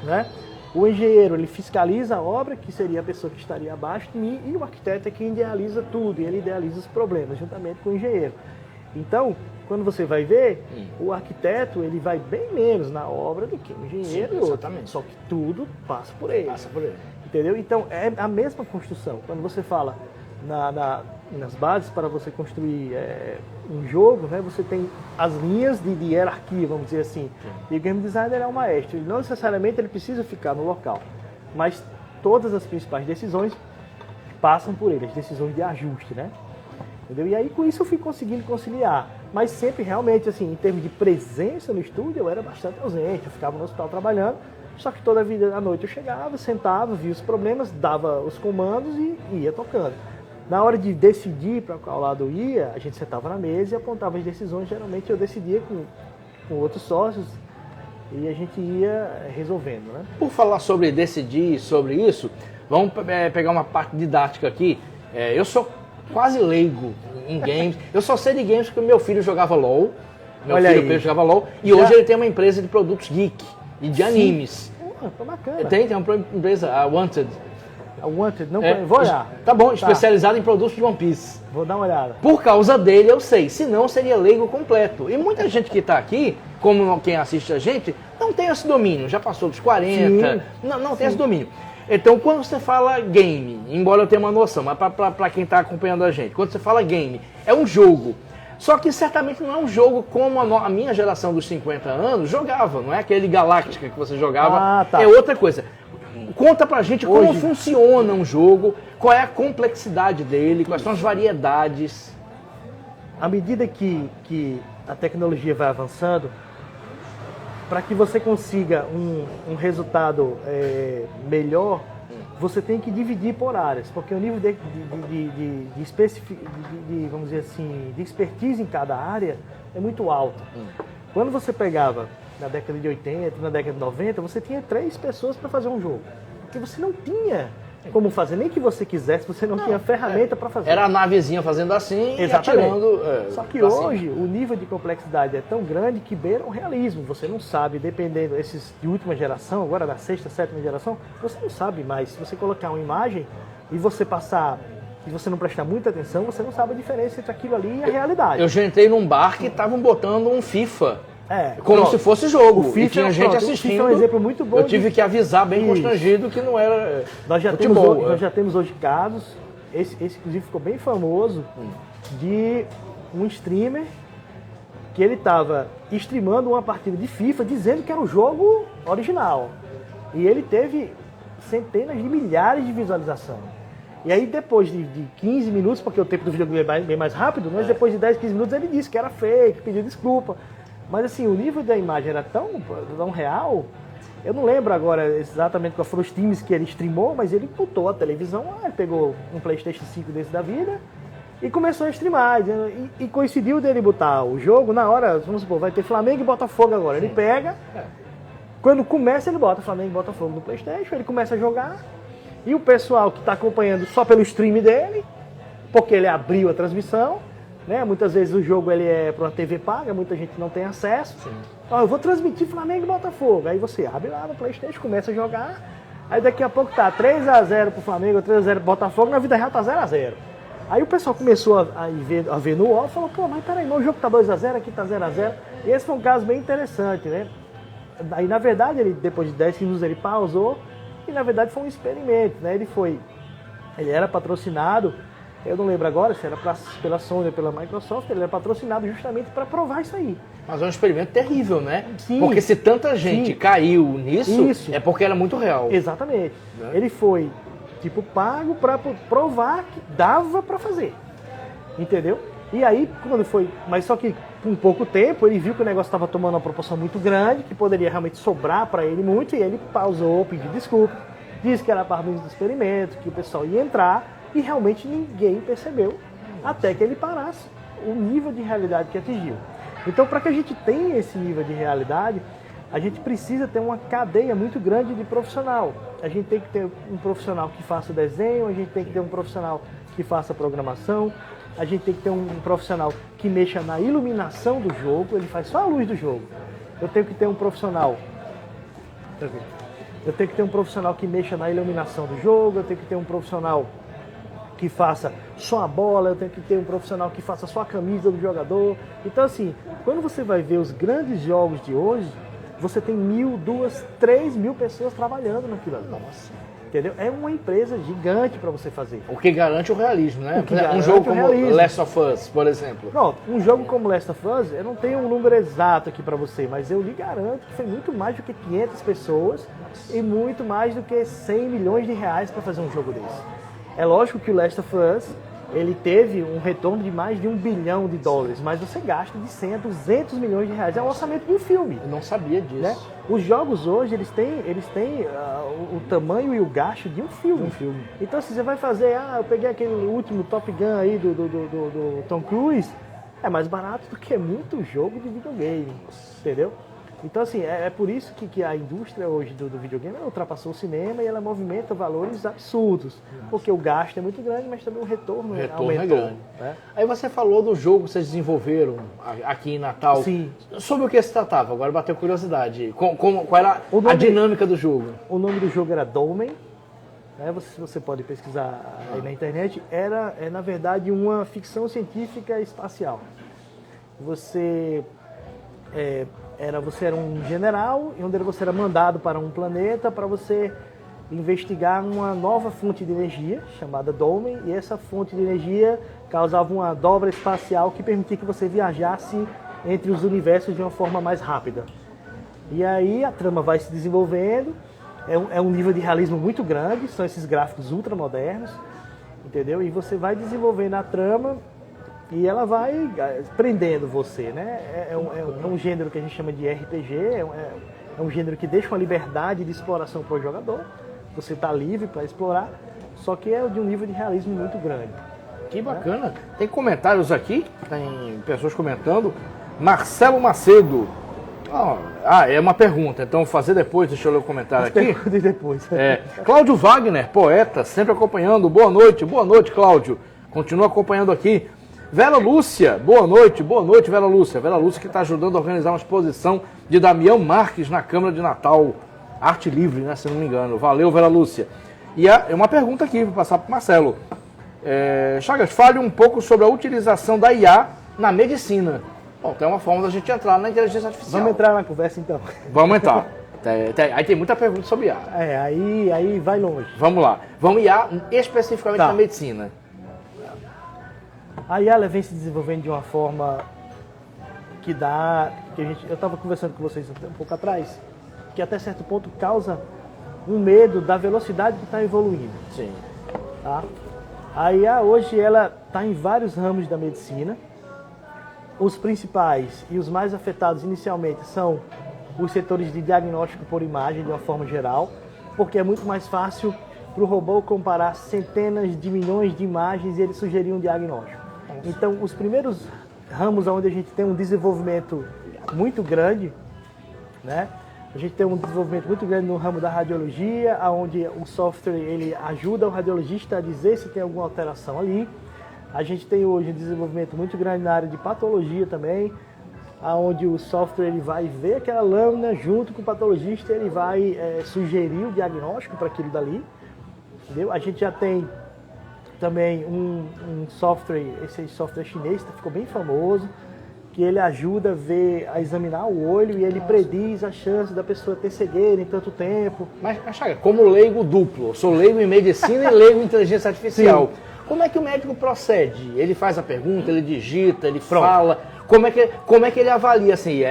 né? O engenheiro, ele fiscaliza a obra, que seria a pessoa que estaria abaixo de mim, e o arquiteto é quem idealiza tudo, e ele idealiza os problemas, juntamente com o engenheiro. Então, quando você vai ver, o arquiteto, ele vai bem menos na obra do que o engenheiro. Sim, exatamente. Só que tudo passa por ele. Passa por ele. Entendeu? Então, é a mesma construção. Quando você fala nas bases para você construir um jogo, né, você tem as linhas de hierarquia, vamos dizer assim. Sim. E o game designer é um maestro. Ele não necessariamente ele precisa ficar no local, mas todas as principais decisões passam por ele, as decisões de ajuste, né? Entendeu? E aí com isso eu fui conseguindo conciliar. Mas sempre realmente, assim, em termos de presença no estúdio, eu era bastante ausente. Eu ficava no hospital trabalhando, só que toda a vida à noite eu chegava, sentava, via os problemas, dava os comandos e ia tocando. Na hora de decidir para qual lado eu ia, a gente sentava na mesa e apontava as decisões. Geralmente eu decidia com outros sócios e a gente ia resolvendo, né? Por falar sobre decidir, sobre isso, vamos pegar uma parte didática aqui. Eu sou quase leigo em games. Eu só sei de games porque meu filho jogava LOL. Meu filho Pedro jogava LOL. E hoje ele tem uma empresa de produtos geek e de animes. Tá bacana. Tem uma empresa, a Wanted. A Wanted, não vou olhar. Tá bom, especializado em produtos de One Piece. Vou dar uma olhada. Por causa dele eu sei, senão seria leigo completo. E muita gente que está aqui, como quem assiste a gente, não tem esse domínio. Já passou dos 40, não tem esse domínio. Então, quando você fala game, embora eu tenha uma noção, mas para quem está acompanhando a gente, quando você fala game, é um jogo. Só que certamente não é um jogo como a minha geração dos 50 anos jogava. Não é aquele Galáctica que você jogava, é outra coisa. Conta pra gente como funciona um jogo, qual é a complexidade dele, quais são as variedades. À medida que a tecnologia vai avançando, para que você consiga um resultado melhor, você tem que dividir por áreas, porque o nível vamos dizer assim, de expertise em cada área é muito alto. Quando você pegava na década de 80, na década de 90, você tinha 3 pessoas para fazer um jogo, porque você não tinha como fazer, nem que você quisesse, você não tinha ferramenta para fazer. Era a navezinha fazendo assim e atirando. Só que hoje o nível de complexidade é tão grande que beira o realismo. Você não sabe, dependendo esses de última geração, agora da 6ª, 7ª geração, você não sabe mais. Se você colocar uma imagem e você passar, e você não prestar muita atenção, você não sabe a diferença entre aquilo ali e a realidade. Eu já entrei num bar que estavam botando um FIFA. Como se fosse jogo. FIFA e tinha gente assistindo. O FIFA é um exemplo muito bom. Eu tive que avisar bem constrangido que não era nós já temos hoje casos, esse inclusive ficou bem famoso, de um streamer que ele estava streamando uma partida de FIFA dizendo que era o jogo original. E ele teve centenas de milhares de visualizações. E aí depois de 15 minutos, porque o tempo do vídeo é bem mais rápido, mas depois de 10, 15 minutos ele disse que era fake, pediu desculpa. Mas assim, o nível da imagem era tão real, eu não lembro agora exatamente quais foram os times que ele streamou, mas ele botou a televisão lá, ele pegou um PlayStation 5 desse da vida e começou a streamar. E coincidiu dele botar o jogo na hora, vamos supor, vai ter Flamengo e Botafogo agora. Ele pega, quando começa ele bota Flamengo e Botafogo no PlayStation, ele começa a jogar e o pessoal que está acompanhando só pelo stream dele, porque ele abriu a transmissão, né? Muitas vezes o jogo ele é para uma TV paga, muita gente não tem acesso. Então, eu vou transmitir Flamengo e Botafogo. Aí você abre lá no PlayStation, começa a jogar. Aí daqui a pouco tá 3x0 pro Flamengo, 3x0 pro Botafogo, na vida real tá 0x0. Aí o pessoal começou a ver no UOL e falou, pô, mas peraí, o jogo tá 2x0, aqui tá 0x0. E esse foi um caso bem interessante, né? Aí na verdade, ele, depois de 10 minutos ele pausou e na verdade foi um experimento, né? Ele era patrocinado, eu não lembro agora se era pela Sony ou pela Microsoft, ele era patrocinado justamente para provar isso aí. Mas é um experimento terrível, né? Sim. Porque se tanta gente caiu nisso, é porque era muito real. Exatamente. Né? Ele foi, tipo, pago para provar que dava para fazer. Entendeu? E aí, quando foi... Mas só que, com pouco tempo, ele viu que o negócio estava tomando uma proporção muito grande, que poderia realmente sobrar para ele muito, e ele pausou, pediu desculpa, disse que era parte do experimento, que o pessoal ia entrar, e realmente ninguém percebeu, até que ele parasse o nível de realidade que atingiu. Então, para que a gente tenha esse nível de realidade, a gente precisa ter uma cadeia muito grande de profissional. A gente tem que ter um profissional que faça desenho, a gente tem que ter um profissional que faça programação, a gente tem que ter um profissional que mexa na iluminação do jogo, ele faz só a luz do jogo. Eu tenho que ter um profissional... Eu tenho que ter um profissional que mexa na iluminação do jogo, eu tenho que ter um profissional que faça só a bola, eu tenho que ter um profissional que faça só a camisa do jogador. Então assim, quando você vai ver os grandes jogos de hoje, você tem 1.000, 2.000, 3.000 pessoas trabalhando naquilo ali. Nossa. Entendeu? É uma empresa gigante para você fazer. O que garante o realismo, né? Um o jogo como realismo. Last of Us, por exemplo. Pronto, um jogo como Last of Us, eu não tenho um número exato aqui para você, mas eu lhe garanto que foi muito mais do que 500 pessoas e muito mais do que 100 milhões de reais para fazer um jogo desse. É lógico que o Last of Us, ele teve um retorno de mais de $1 bilhão, mas você gasta de 100 a 200 milhões de reais. É o orçamento de um filme. Eu não sabia disso. Né? Os jogos hoje, eles têm o tamanho e o gasto de um filme. Então, se você vai fazer, eu peguei aquele último Top Gun aí do Tom Cruise, é mais barato do que muito jogo de videogame, entendeu? Então, assim, é por isso que a indústria hoje do videogame ultrapassou o cinema e ela movimenta valores absurdos. Porque o gasto é muito grande, mas também o retorno aumentou. É grande. Né? Aí você falou do jogo que vocês desenvolveram aqui em Natal. Sim. Sobre o que se tratava? Agora bateu curiosidade. Qual era a dinâmica do jogo? O nome do jogo era Dolmen. Né? Você pode pesquisar aí na internet. É, na verdade, uma ficção científica espacial. Você era um general, onde você era mandado para um planeta para você investigar uma nova fonte de energia, chamada Dolmen, e essa fonte de energia causava uma dobra espacial que permitia que você viajasse entre os universos de uma forma mais rápida. E aí a trama vai se desenvolvendo, é um nível de realismo muito grande, são esses gráficos ultramodernos, entendeu? E você vai desenvolvendo a trama e ela vai prendendo você, né? É um gênero que a gente chama de RPG, é um gênero que deixa uma liberdade de exploração para o jogador. Você está livre para explorar, só que é de um nível de realismo muito grande. Que bacana. Tem comentários aqui, tem pessoas comentando. Marcelo Macedo. É uma pergunta, então vou fazer depois, deixa eu ler o comentário aqui. Pergunta depois. Cláudio Wagner, poeta, sempre acompanhando. Boa noite, Cláudio. Continua acompanhando aqui. Vera Lúcia, boa noite, Vera Lúcia. Vera Lúcia que está ajudando a organizar uma exposição de Damião Marques na Câmara de Natal. Arte livre, né, se não me engano. Valeu, Vera Lúcia. E é uma pergunta aqui, vou passar para o Marcelo. Chagas, fale um pouco sobre a utilização da IA na medicina. Bom, tem uma forma da gente entrar na inteligência artificial. Vamos entrar na conversa então. Vamos entrar. Aí tem muita pergunta sobre IA. Aí vai longe. Vamos lá. Vamos IA especificamente na medicina. A IA ela vem se desenvolvendo de uma forma eu estava conversando com vocês um pouco atrás, que até certo ponto causa um medo da velocidade que está evoluindo. Sim. Tá? A IA hoje ela está em vários ramos da medicina, Os principais e os mais afetados inicialmente são os setores de diagnóstico por imagem, de uma forma geral, porque é muito mais fácil para o robô comparar centenas de milhões de imagens e ele sugerir um diagnóstico. Então, os primeiros ramos onde a gente tem um desenvolvimento muito grande, né? A gente tem um desenvolvimento muito grande no ramo da radiologia, onde o software ele ajuda o radiologista a dizer se tem alguma alteração ali. A gente tem hoje um desenvolvimento muito grande na área de patologia também, onde o software ele vai ver aquela lâmina junto com o patologista, ele vai sugerir o diagnóstico para aquilo dali. Entendeu? A gente já tem também um software, esse software chinês que ficou bem famoso, que ele ajuda a examinar o olho e ele prediz a chance da pessoa ter cegueira em tanto tempo. Mas Chagas, como leigo duplo, eu sou leigo em medicina e leigo em inteligência artificial. Sim. Como é que o médico procede? Ele faz a pergunta, ele digita, ele fala. Como é que ele avalia assim?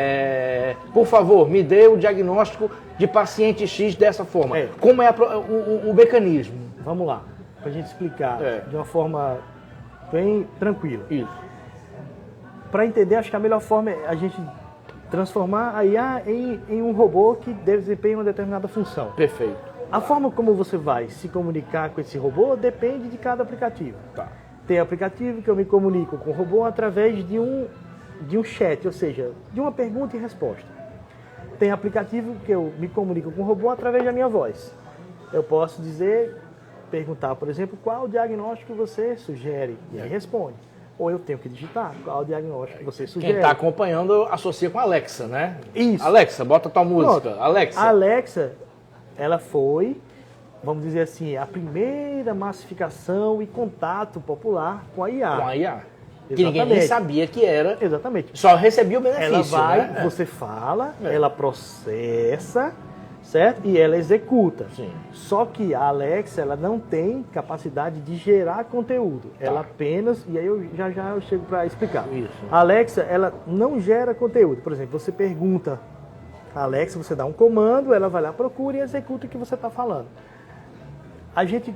Por favor, me dê o diagnóstico de paciente X dessa forma. Como é o mecanismo? Vamos lá, para a gente explicar de uma forma bem tranquila. Isso. Para entender, acho que a melhor forma é a gente transformar a IA em um robô que desempenha uma determinada função. Perfeito. A forma como você vai se comunicar com esse robô depende de cada aplicativo. Tá. Tem aplicativo que eu me comunico com o robô através de um chat, ou seja, de uma pergunta e resposta. Tem aplicativo que eu me comunico com o robô através da minha voz. Eu posso perguntar, por exemplo, qual o diagnóstico que você sugere, e ele responde. Ou eu tenho que digitar qual o diagnóstico que você sugere. Quem está acompanhando associa com a Alexa, né? Isso. Alexa, bota a tua música. Pronto. Alexa. A Alexa, ela foi, vamos dizer assim, a primeira massificação e contato popular com a IA. Com a IA. Exatamente. Que ninguém nem sabia que era. Exatamente. Só recebia o benefício. Ela vai, né? você fala, ela processa, certo? E ela executa. Sim. Só que a Alexa, ela não tem capacidade de gerar conteúdo. Tá. Ela apenas, e aí eu chego para explicar. Isso. A Alexa, ela não gera conteúdo. Por exemplo, você pergunta a Alexa, você dá um comando, ela vai lá, procura e executa o que você está falando. A gente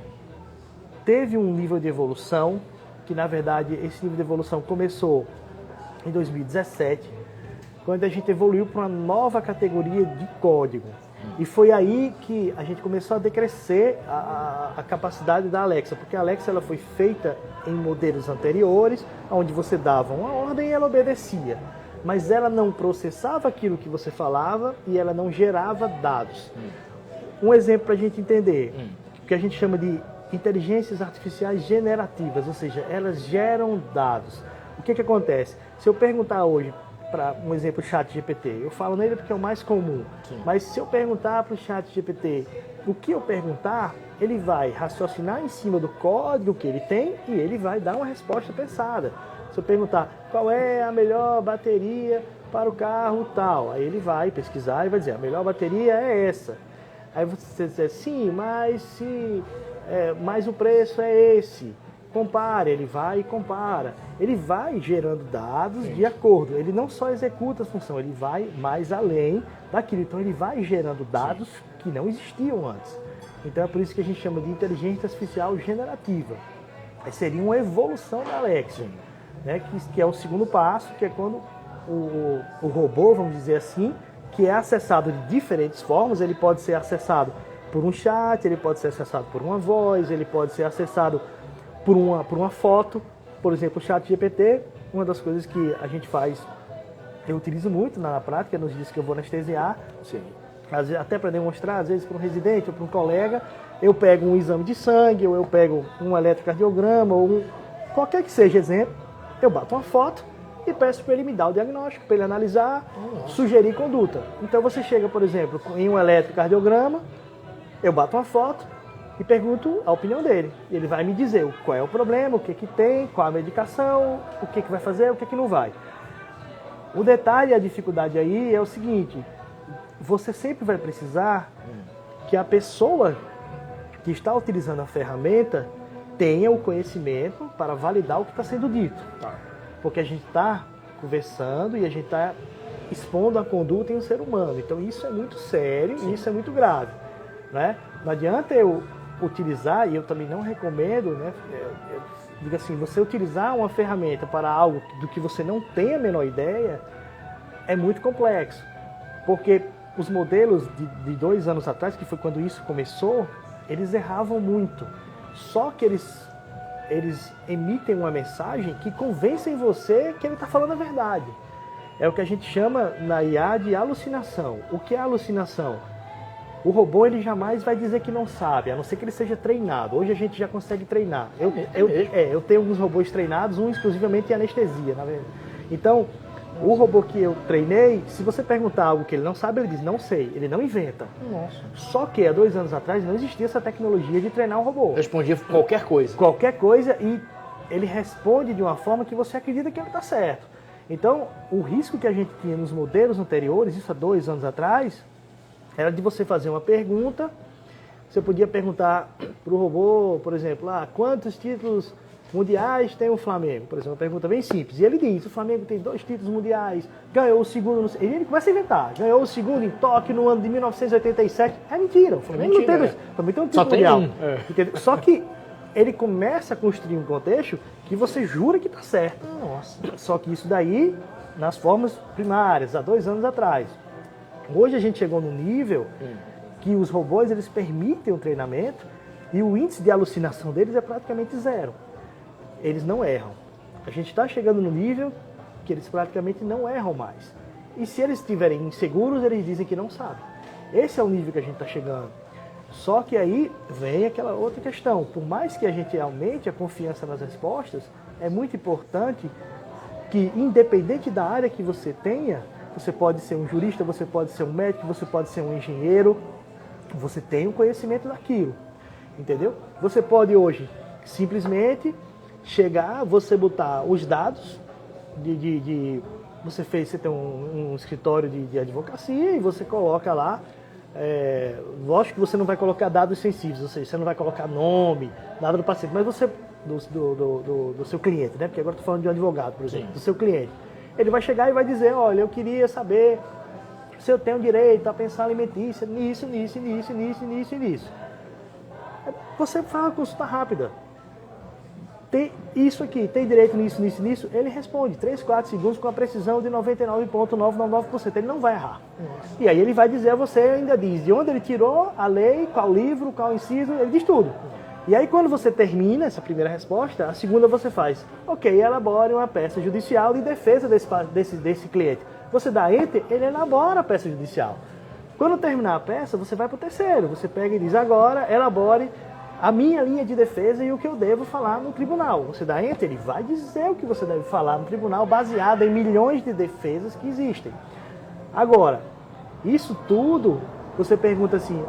teve um nível de evolução, que na verdade esse nível de evolução começou em 2017, quando a gente evoluiu para uma nova categoria de código. E foi aí que a gente começou a decrescer a capacidade da Alexa, porque a Alexa ela foi feita em modelos anteriores, onde você dava uma ordem e ela obedecia. Mas ela não processava aquilo que você falava e ela não gerava dados. Um exemplo para a gente entender, que a gente chama de inteligências artificiais generativas, ou seja, elas geram dados. O que acontece? Se eu perguntar hoje, para um exemplo, o ChatGPT, eu falo nele porque é o mais comum, mas se eu perguntar para o ChatGPT o que eu perguntar, ele vai raciocinar em cima do código que ele tem e ele vai dar uma resposta pensada. Se eu perguntar qual é a melhor bateria para o carro tal, aí ele vai pesquisar e vai dizer, a melhor bateria é essa. Aí você diz, sim, mas o preço é esse. Compare, ele vai e compara. Ele vai gerando dados de acordo. Ele não só executa a função, ele vai mais além daquilo. Então ele vai gerando dados que não existiam antes. Então é por isso que a gente chama de inteligência artificial generativa. Aí seria uma evolução da Alexa, né? Que é o segundo passo, que é quando o robô, vamos dizer assim, que é acessado de diferentes formas. Ele pode ser acessado por um chat, ele pode ser acessado por uma voz, ele pode ser acessado por uma foto. Por exemplo, o ChatGPT, uma das coisas que a gente faz, eu utilizo muito na prática, nos dias que eu vou anestesiar, até para demonstrar, às vezes para um residente ou para um colega, eu pego um exame de sangue, ou eu pego um eletrocardiograma, ou qualquer que seja exemplo, eu bato uma foto e peço para ele me dar o diagnóstico, para ele analisar, sugerir conduta. Então você chega, por exemplo, em um eletrocardiograma, eu bato uma foto e pergunto a opinião dele. E ele vai me dizer qual é o problema, o que tem, qual a medicação, o que vai fazer, o que não vai. O detalhe e a dificuldade aí é o seguinte, você sempre vai precisar que a pessoa que está utilizando a ferramenta tenha o conhecimento para validar o que está sendo dito. Porque a gente está conversando e a gente está expondo a conduta em um ser humano. Então isso é muito sério e isso é muito grave, né? Não adianta eu utilizar, e eu também não recomendo, né? Diga assim, você utilizar uma ferramenta para algo do que você não tem a menor ideia é muito complexo. Porque os modelos de 2 anos atrás, que foi quando isso começou, eles erravam muito. Só que eles emitem uma mensagem que convencem você que ele está falando a verdade. É o que a gente chama na IA de alucinação. O que é alucinação? O robô ele jamais vai dizer que não sabe, a não ser que ele seja treinado. Hoje a gente já consegue treinar. Eu tenho alguns robôs treinados, um exclusivamente em anestesia, na verdade. Então, o robô que eu treinei, se você perguntar algo que ele não sabe, ele diz, não sei, ele não inventa. Nossa. Só que há 2 anos atrás não existia essa tecnologia de treinar um robô. Respondia qualquer coisa. Qualquer coisa, e ele responde de uma forma que você acredita que ele está certo. Então, o risco que a gente tinha nos modelos anteriores, isso há 2 anos atrás, era de você fazer uma pergunta, você podia perguntar para o robô, por exemplo, quantos títulos mundiais tem o Flamengo? Por exemplo, uma pergunta bem simples. E ele diz, o Flamengo tem 2 títulos mundiais, ganhou o segundo... Ele começa a inventar. Ganhou o segundo em Tóquio no ano de 1987. É mentira, o Flamengo não tem 2. Também tem um título mundial. Entendeu? Só que ele começa a construir um contexto que você jura que está certo. Nossa. Só que isso daí, nas formas primárias, há 2 anos atrás. Hoje a gente chegou num nível que os robôs eles permitem o treinamento e o índice de alucinação deles é praticamente 0. Eles não erram. A gente está chegando no nível que eles praticamente não erram mais. E se eles estiverem inseguros, eles dizem que não sabem. Esse é o nível que a gente está chegando. Só que aí vem aquela outra questão. Por mais que a gente aumente a confiança nas respostas, é muito importante que, independente da área que você tenha, você pode ser um jurista, você pode ser um médico, você pode ser um engenheiro, você tem um conhecimento daquilo, entendeu? Você pode hoje simplesmente chegar, você botar os dados você tem um escritório de advocacia e você coloca lá, lógico que você não vai colocar dados sensíveis, ou seja, você não vai colocar nome, nada do paciente, mas você, do seu cliente, né? Porque agora estou falando de um advogado, por exemplo, do seu cliente. Ele vai chegar e vai dizer, olha, eu queria saber se eu tenho direito a pensão alimentícia nisso. Você faz uma consulta rápida. Tem isso aqui, tem direito nisso. Ele responde 3, 4 segundos com a precisão de 99,999%. Ele não vai errar. Nossa. E aí ele vai dizer a você, ainda diz de onde ele tirou a lei, qual livro, qual inciso, ele diz tudo. E aí quando você termina essa primeira resposta, a segunda você faz, ok, elabore uma peça judicial de defesa desse cliente. Você dá enter, ele elabora a peça judicial. Quando terminar a peça, você vai para o terceiro. Você pega e diz, agora elabore a minha linha de defesa e o que eu devo falar no tribunal. Você dá enter, ele vai dizer o que você deve falar no tribunal, baseado em milhões de defesas que existem. Agora, isso tudo, você pergunta assim,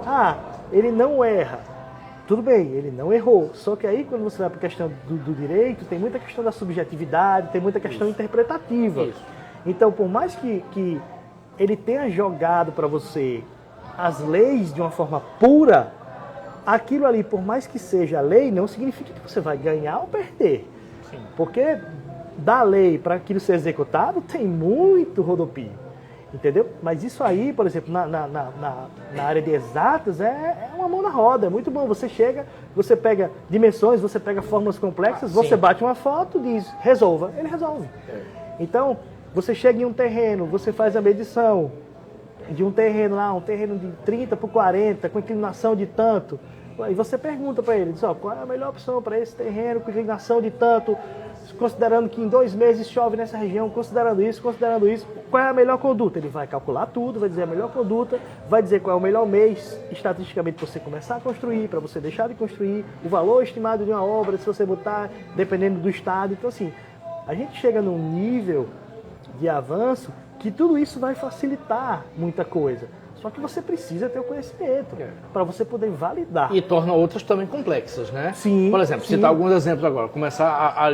ele não erra. Tudo bem, ele não errou. Só que aí, quando você vai para a questão do direito, tem muita questão da subjetividade, tem muita questão interpretativa. Isso. Então, por mais que ele tenha jogado para você as leis de uma forma pura, aquilo ali, por mais que seja lei, não significa que você vai ganhar ou perder. Sim. Porque da lei para aquilo ser executado, tem muito rodopio. Entendeu? Mas isso aí, por exemplo, na área de exatas, é uma mão na roda, é muito bom. Você chega, você pega dimensões, você pega fórmulas complexas, você bate uma foto, diz, resolva, ele resolve. Então, você chega em um terreno, você faz a medição de um terreno lá, um terreno de 30 por 40, com inclinação de tanto, e você pergunta para ele, diz, qual é a melhor opção para esse terreno com inclinação de tanto, considerando que em 2 meses chove nessa região, considerando isso, qual é a melhor conduta? Ele vai calcular tudo, vai dizer a melhor conduta, vai dizer qual é o melhor mês, estatisticamente, para você começar a construir, para você deixar de construir, o valor estimado de uma obra, se você botar, dependendo do estado. Então, assim, a gente chega num nível de avanço que tudo isso vai facilitar muita coisa. Só que você precisa ter o conhecimento para você poder validar. E torna outras também complexas, né? Sim. Por exemplo, citar alguns exemplos agora. Começar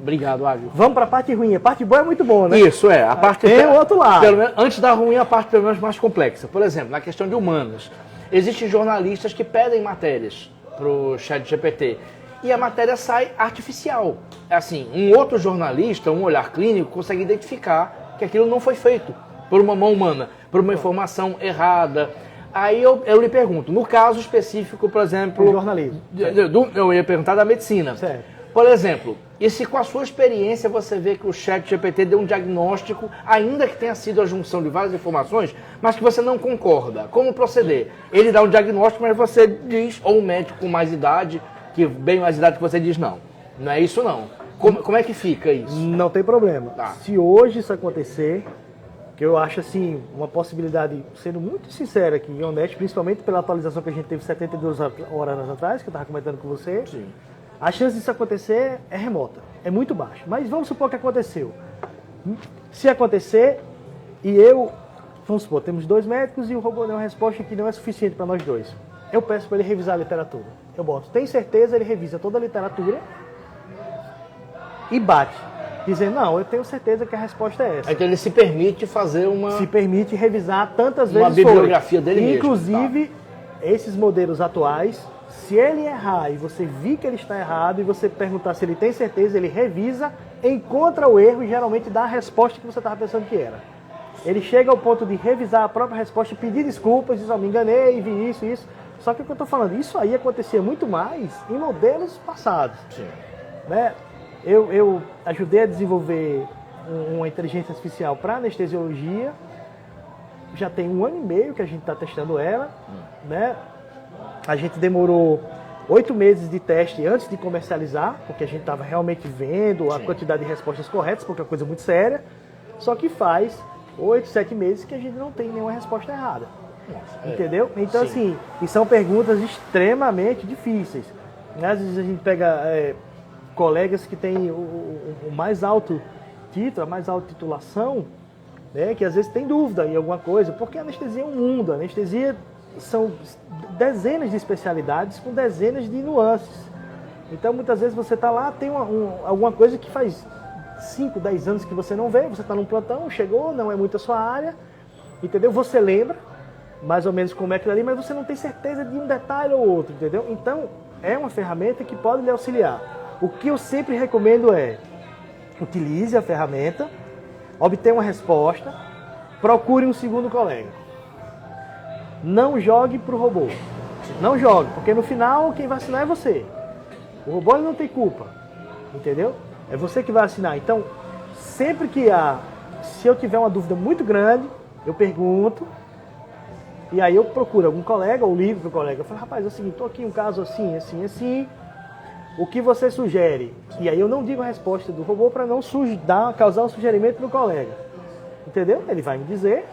Obrigado, Ágil. Vamos para a parte ruim. A parte boa é muito boa, né? Isso, a parte... Tem o outro lado. Pelo menos, antes da ruim, a parte pelo menos mais complexa. Por exemplo, na questão de humanas. Existem jornalistas que pedem matérias para o ChatGPT. E a matéria sai artificial. Assim, um outro jornalista, um olhar clínico, consegue identificar que aquilo não foi feito por uma mão humana, por uma informação errada. Aí eu lhe pergunto, no caso específico, por exemplo... Do jornalismo. Eu ia perguntar da medicina. Certo. Por exemplo, e se com a sua experiência você vê que o ChatGPT deu um diagnóstico, ainda que tenha sido a junção de várias informações, mas que você não concorda, como proceder? Ele dá um diagnóstico, mas você diz, ou um médico com mais idade, que bem mais idade que você diz, não é isso não. Como é que fica isso? Não tem problema. Tá. Se hoje isso acontecer, que eu acho assim, uma possibilidade, sendo muito sincero aqui e honesto, principalmente pela atualização que a gente teve 72 horas atrás, que eu estava comentando com você, Sim. a chance disso acontecer é remota, é muito baixa. Mas vamos supor que aconteceu. Se acontecer, vamos supor, temos 2 médicos e o robô deu uma resposta que não é suficiente para nós 2. Eu peço para ele revisar a literatura. Eu boto, tem certeza, ele revisa toda a literatura e bate. Dizendo, não, eu tenho certeza que a resposta é essa. Então ele se permite fazer Se permite revisar tantas vezes uma bibliografia dele mesmo. Inclusive, esses modelos atuais, se ele errar e você vir que ele está errado e você perguntar se ele tem certeza, ele revisa, encontra o erro e geralmente dá a resposta que você estava pensando que era. Ele chega ao ponto de revisar a própria resposta, pedir desculpas, diz, me enganei, vi isso, isso. Só que o que eu estou falando, isso aí acontecia muito mais em modelos passados. Sim. Né? Eu ajudei a desenvolver uma inteligência artificial para anestesiologia. Já tem 1 ano e meio que a gente está testando ela. Né? A gente demorou 8 meses de teste antes de comercializar, porque a gente estava realmente vendo a quantidade de respostas corretas, porque é uma coisa muito séria. Só que faz 8, 7 meses que a gente não tem nenhuma resposta errada. Nossa, entendeu? Então, assim, e são perguntas extremamente difíceis. Né? Às vezes a gente pega colegas que têm o mais alto título, a mais alta titulação, né? Que às vezes tem dúvida em alguma coisa, porque a anestesia é um mundo. A anestesia são dezenas de especialidades com dezenas de nuances. Então, muitas vezes você está lá, tem alguma coisa que faz 5, 10 anos que você não vê, você está num plantão, chegou, não é muito a sua área, entendeu? Você lembra mais ou menos como é aquilo ali, mas você não tem certeza de um detalhe ou outro, entendeu? Então, é uma ferramenta que pode lhe auxiliar. O que eu sempre recomendo é, utilize a ferramenta, obtenha uma resposta, procure um segundo colega. Não jogue para o robô. Não jogue, porque no final quem vai assinar é você. O robô ele não tem culpa, entendeu? É você que vai assinar. Então, sempre que se eu tiver uma dúvida muito grande, eu pergunto, e aí eu procuro algum colega, ou ligo para o colega. Eu falo, rapaz, é o seguinte, estou aqui um caso assim, assim, assim, o que você sugere? E aí eu não digo a resposta do robô para não causar um sugerimento no colega. Entendeu? Ele vai me dizer.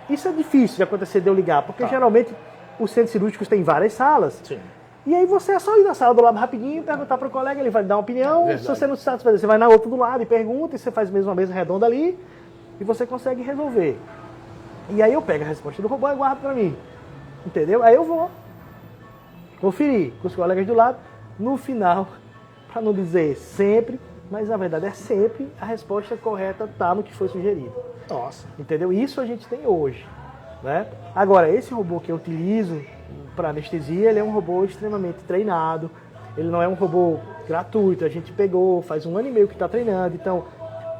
Isso é difícil de acontecer de eu ligar, porque geralmente os centros cirúrgicos têm várias salas. Sim. E aí você é só ir na sala do lado rapidinho, perguntar para o colega, ele vai dar uma opinião. Verdade. Se você não sabe, você vai na outra do lado e pergunta, e você faz mesmo uma mesa redonda ali, e você consegue resolver. E aí eu pego a resposta do robô e guardo para mim. Entendeu? Aí eu vou conferir com os colegas do lado. No final, para não dizer sempre, mas na verdade é sempre, a resposta correta está no que foi sugerido. Nossa. Entendeu? Isso a gente tem hoje. Né? Agora, esse robô que eu utilizo para anestesia, ele é um robô extremamente treinado. Ele não é um robô gratuito. A gente pegou, faz 1 ano e meio que está treinando. Então,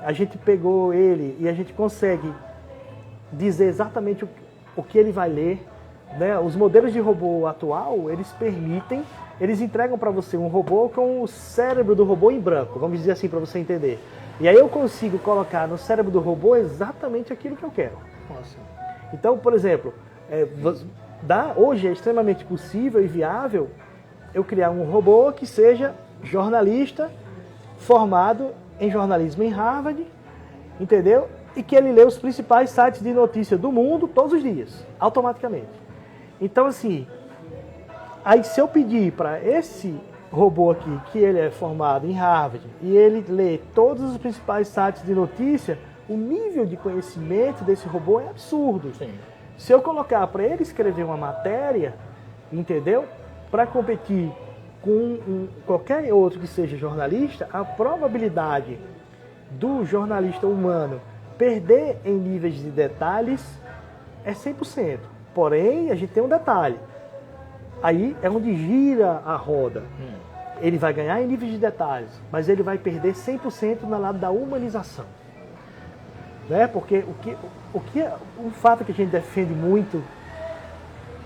a gente pegou ele e a gente consegue dizer exatamente o que ele vai ler. Né? Os modelos de robô atual, eles entregam para você um robô com o cérebro do robô em branco, vamos dizer assim para você entender. E aí eu consigo colocar no cérebro do robô exatamente aquilo que eu quero. Nossa. Então, por exemplo, hoje é extremamente possível e viável eu criar um robô que seja jornalista, formado em jornalismo em Harvard, entendeu? E que ele lê os principais sites de notícia do mundo todos os dias, automaticamente. Então, assim, aí se eu pedir para esse robô aqui, que ele é formado em Harvard, e ele lê todos os principais sites de notícia, o nível de conhecimento desse robô é absurdo. Sim. Se eu colocar para ele escrever uma matéria, entendeu? Para competir com qualquer outro que seja jornalista, a probabilidade do jornalista humano perder em níveis de detalhes é 100%. Porém, a gente tem um detalhe. Aí é onde gira a roda. Ele vai ganhar em níveis de detalhes, mas ele vai perder 100% no lado da humanização. Né? Porque o fato que a gente defende muito,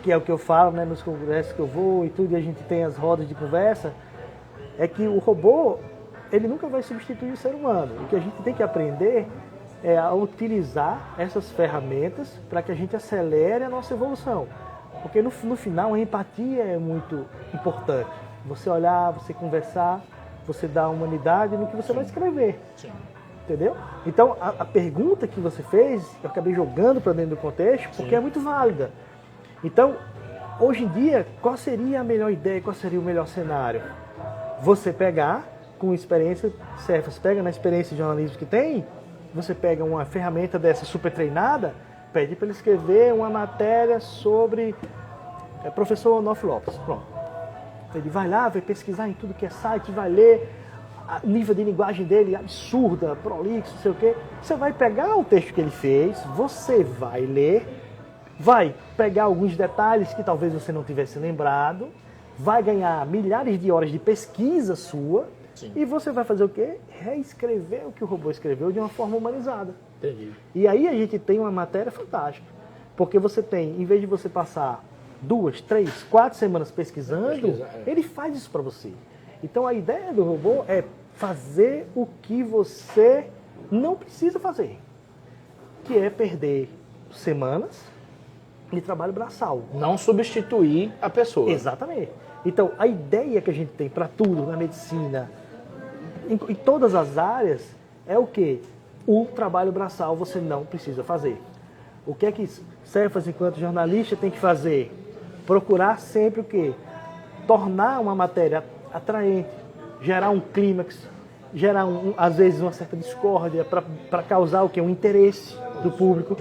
que é o que eu falo, né, nos congressos que eu vou e tudo, e a gente tem as rodas de conversa, é que o robô, ele nunca vai substituir o ser humano. O que a gente tem que aprender é a utilizar essas ferramentas para que a gente acelere a nossa evolução. Porque no final a empatia é muito importante. Você olhar, você conversar, você dar humanidade no que você vai escrever. Sim. Entendeu? Então, a pergunta que você fez, eu acabei jogando para dentro do contexto, porque é muito válida. Então, hoje em dia, qual seria a melhor ideia, qual seria o melhor cenário? Você pegar, com experiência, Cefas pega na experiência de jornalismo que tem, você pega uma ferramenta dessa super treinada, pede para ele escrever uma matéria sobre professor Onofre Lopes. Pronto. Ele vai lá, vai pesquisar em tudo que é site, vai ler, o nível de linguagem dele absurda, prolixo, não sei o quê. Você vai pegar o texto que ele fez, você vai ler, vai pegar alguns detalhes que talvez você não tivesse lembrado, vai ganhar milhares de horas de pesquisa sua. Sim. E você vai fazer o quê? Reescrever o que o robô escreveu de uma forma humanizada. Entendi. E aí a gente tem uma matéria fantástica. Porque você tem, em vez de você passar 2, 3, 4 semanas pesquisando, ele faz isso para você. Então a ideia do robô é fazer o que você não precisa fazer. Que é perder semanas de trabalho braçal. Não substituir a pessoa. Exatamente. Então a ideia que a gente tem para tudo, na medicina, em todas as áreas, é o quê? O trabalho braçal você não precisa fazer. O que é que Cefas, enquanto jornalista, tem que fazer? Procurar sempre o quê? Tornar uma matéria atraente, gerar um clímax, gerar, às vezes, uma certa discórdia para causar o quê? Um interesse do público.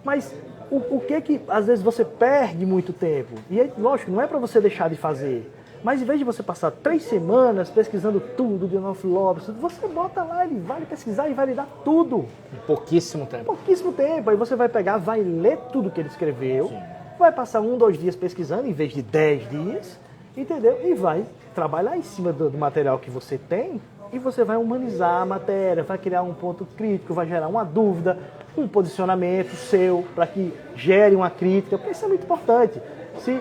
Mas o que é que, às vezes, você perde muito tempo? E, lógico, não é para você deixar de fazer. Mas em vez de você passar 3 semanas pesquisando tudo de Onofre Lopes, você bota lá, ele vai pesquisar e vai lhe dar tudo. Em pouquíssimo tempo. Pouquíssimo tempo. Aí você vai pegar, vai ler tudo que ele escreveu, Sim. vai passar 1, 2 dias pesquisando, em vez de 10 dias, entendeu? E vai trabalhar em cima do material que você tem e você vai humanizar a matéria, vai criar um ponto crítico, vai gerar uma dúvida, um posicionamento seu para que gere uma crítica, porque isso é muito importante.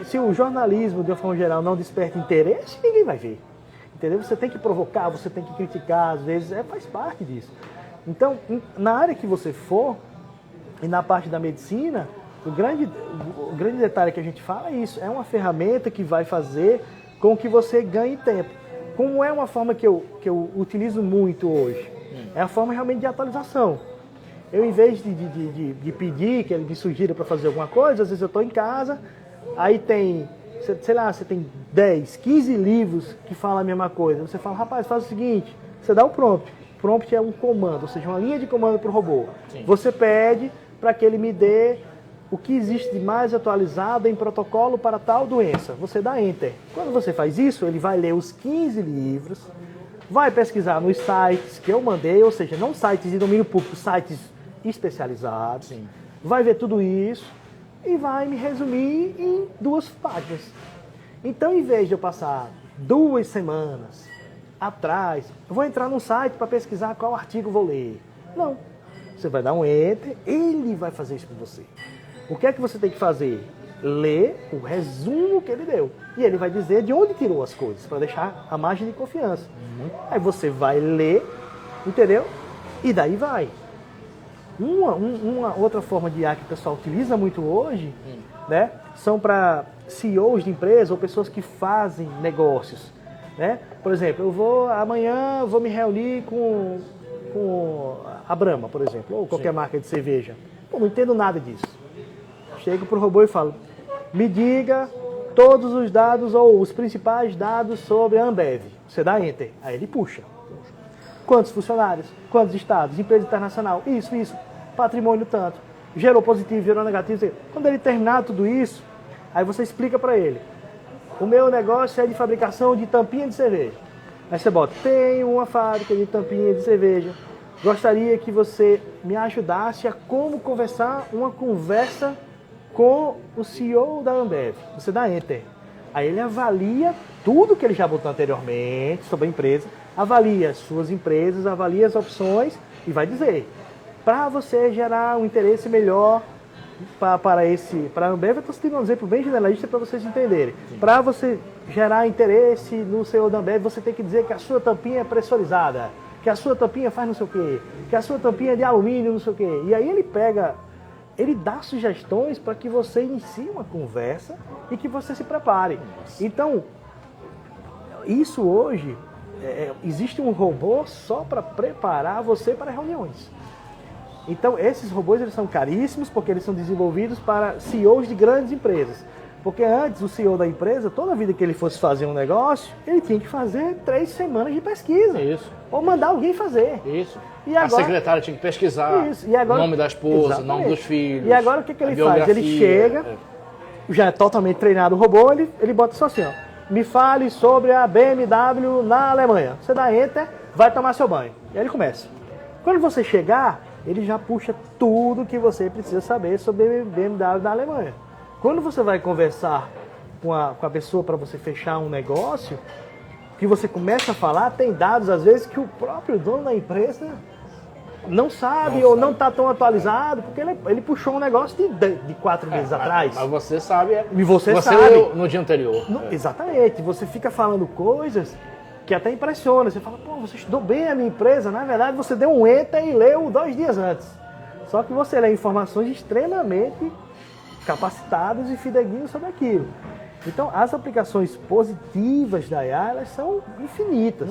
Se o jornalismo, de uma forma geral, não desperta interesse, ninguém vai ver. Entendeu? Você tem que provocar, você tem que criticar, às vezes, faz parte disso. Então, na área que você for, e na parte da medicina, o grande detalhe que a gente fala é isso, é uma ferramenta que vai fazer com que você ganhe tempo. Como é uma forma que eu utilizo muito hoje? É a forma realmente de atualização. Eu, em vez de pedir, que ele me sugira para fazer alguma coisa, às vezes eu estou em casa, aí tem, sei lá, você tem 10, 15 livros que falam a mesma coisa. Você fala, rapaz, faz o seguinte, você dá o prompt. Prompt é um comando, ou seja, uma linha de comando para o robô. Sim. Você pede para que ele me dê o que existe de mais atualizado em protocolo para tal doença. Você dá Enter. Quando você faz isso, ele vai ler os 15 livros, vai pesquisar nos sites que eu mandei, ou seja, não sites de domínio público, sites especializados. Sim. Vai ver tudo isso e vai me resumir em 2 páginas. Então, em vez de eu passar 2 semanas atrás, eu vou entrar num site para pesquisar qual artigo vou ler. Não. Você vai dar um Enter, ele vai fazer isso por você. O que é que você tem que fazer? Ler o resumo que ele deu. E ele vai dizer de onde tirou as coisas, para deixar a margem de confiança. Aí você vai ler, entendeu? E daí vai. Uma outra forma de IA que o pessoal utiliza muito hoje, né, são para CEOs de empresas ou pessoas que fazem negócios. Né? Por exemplo, amanhã eu vou me reunir com a Brahma, por exemplo, ou qualquer marca de cerveja. Pô, não entendo nada disso. Chego pro robô e falo, me diga todos os dados ou os principais dados sobre a Ambev. Você dá Enter, aí ele puxa. Quantos funcionários, quantos estados, empresa internacional, isso, patrimônio tanto, gerou positivo, gerou negativo. Quando ele terminar tudo isso, aí você explica para ele, o meu negócio é de fabricação de tampinha de cerveja. Aí você bota, tenho uma fábrica de tampinha de cerveja, gostaria que você me ajudasse a como conversar uma conversa com o CEO da Ambev. Você dá Enter. Aí ele avalia tudo que ele já botou anteriormente sobre a empresa, avalia as suas empresas, avalia as opções e vai dizer, para você gerar um interesse melhor para a Ambev, eu estou citando um exemplo bem generalista para vocês entenderem. Para você gerar interesse no CEO da Ambev, você tem que dizer que a sua tampinha é pressurizada, que a sua tampinha faz não sei o quê, que a sua tampinha é de alumínio, não sei o quê. E aí ele dá sugestões para que você inicie uma conversa e que você se prepare. Então, isso hoje, existe um robô só para preparar você para reuniões. Então, esses robôs eles são caríssimos porque eles são desenvolvidos para CEOs de grandes empresas. Porque antes, o CEO da empresa, toda vida que ele fosse fazer um negócio, ele tinha que fazer 3 semanas de pesquisa. Isso. Ou mandar alguém fazer. Isso. E agora, a secretária tinha que pesquisar e agora, o nome da esposa, o nome exatamente. dos filhos. E agora o que ele faz? Ele biografia, chega, já é totalmente treinado o robô, ele bota só assim, ó. Me fale sobre a BMW na Alemanha. Você dá Enter, vai tomar seu banho. E aí ele começa. Quando você chegar, ele já puxa tudo que você precisa saber sobre a BMW da Alemanha. Quando você vai conversar com a pessoa para você fechar um negócio, que você começa a falar, tem dados às vezes que o próprio dono da empresa não sabe ou não está tão atualizado, porque ele puxou um negócio de 4 meses atrás. Mas você sabe. E você sabe. Leu no dia anterior. Exatamente. Você fica falando coisas que até impressiona. Você fala, pô, você estudou bem a minha empresa. Na verdade, você deu um enter e leu 2 dias antes. Só que você lê informações extremamente capacitadas e fidedignas sobre aquilo. Então, as aplicações positivas da IA, elas são infinitas.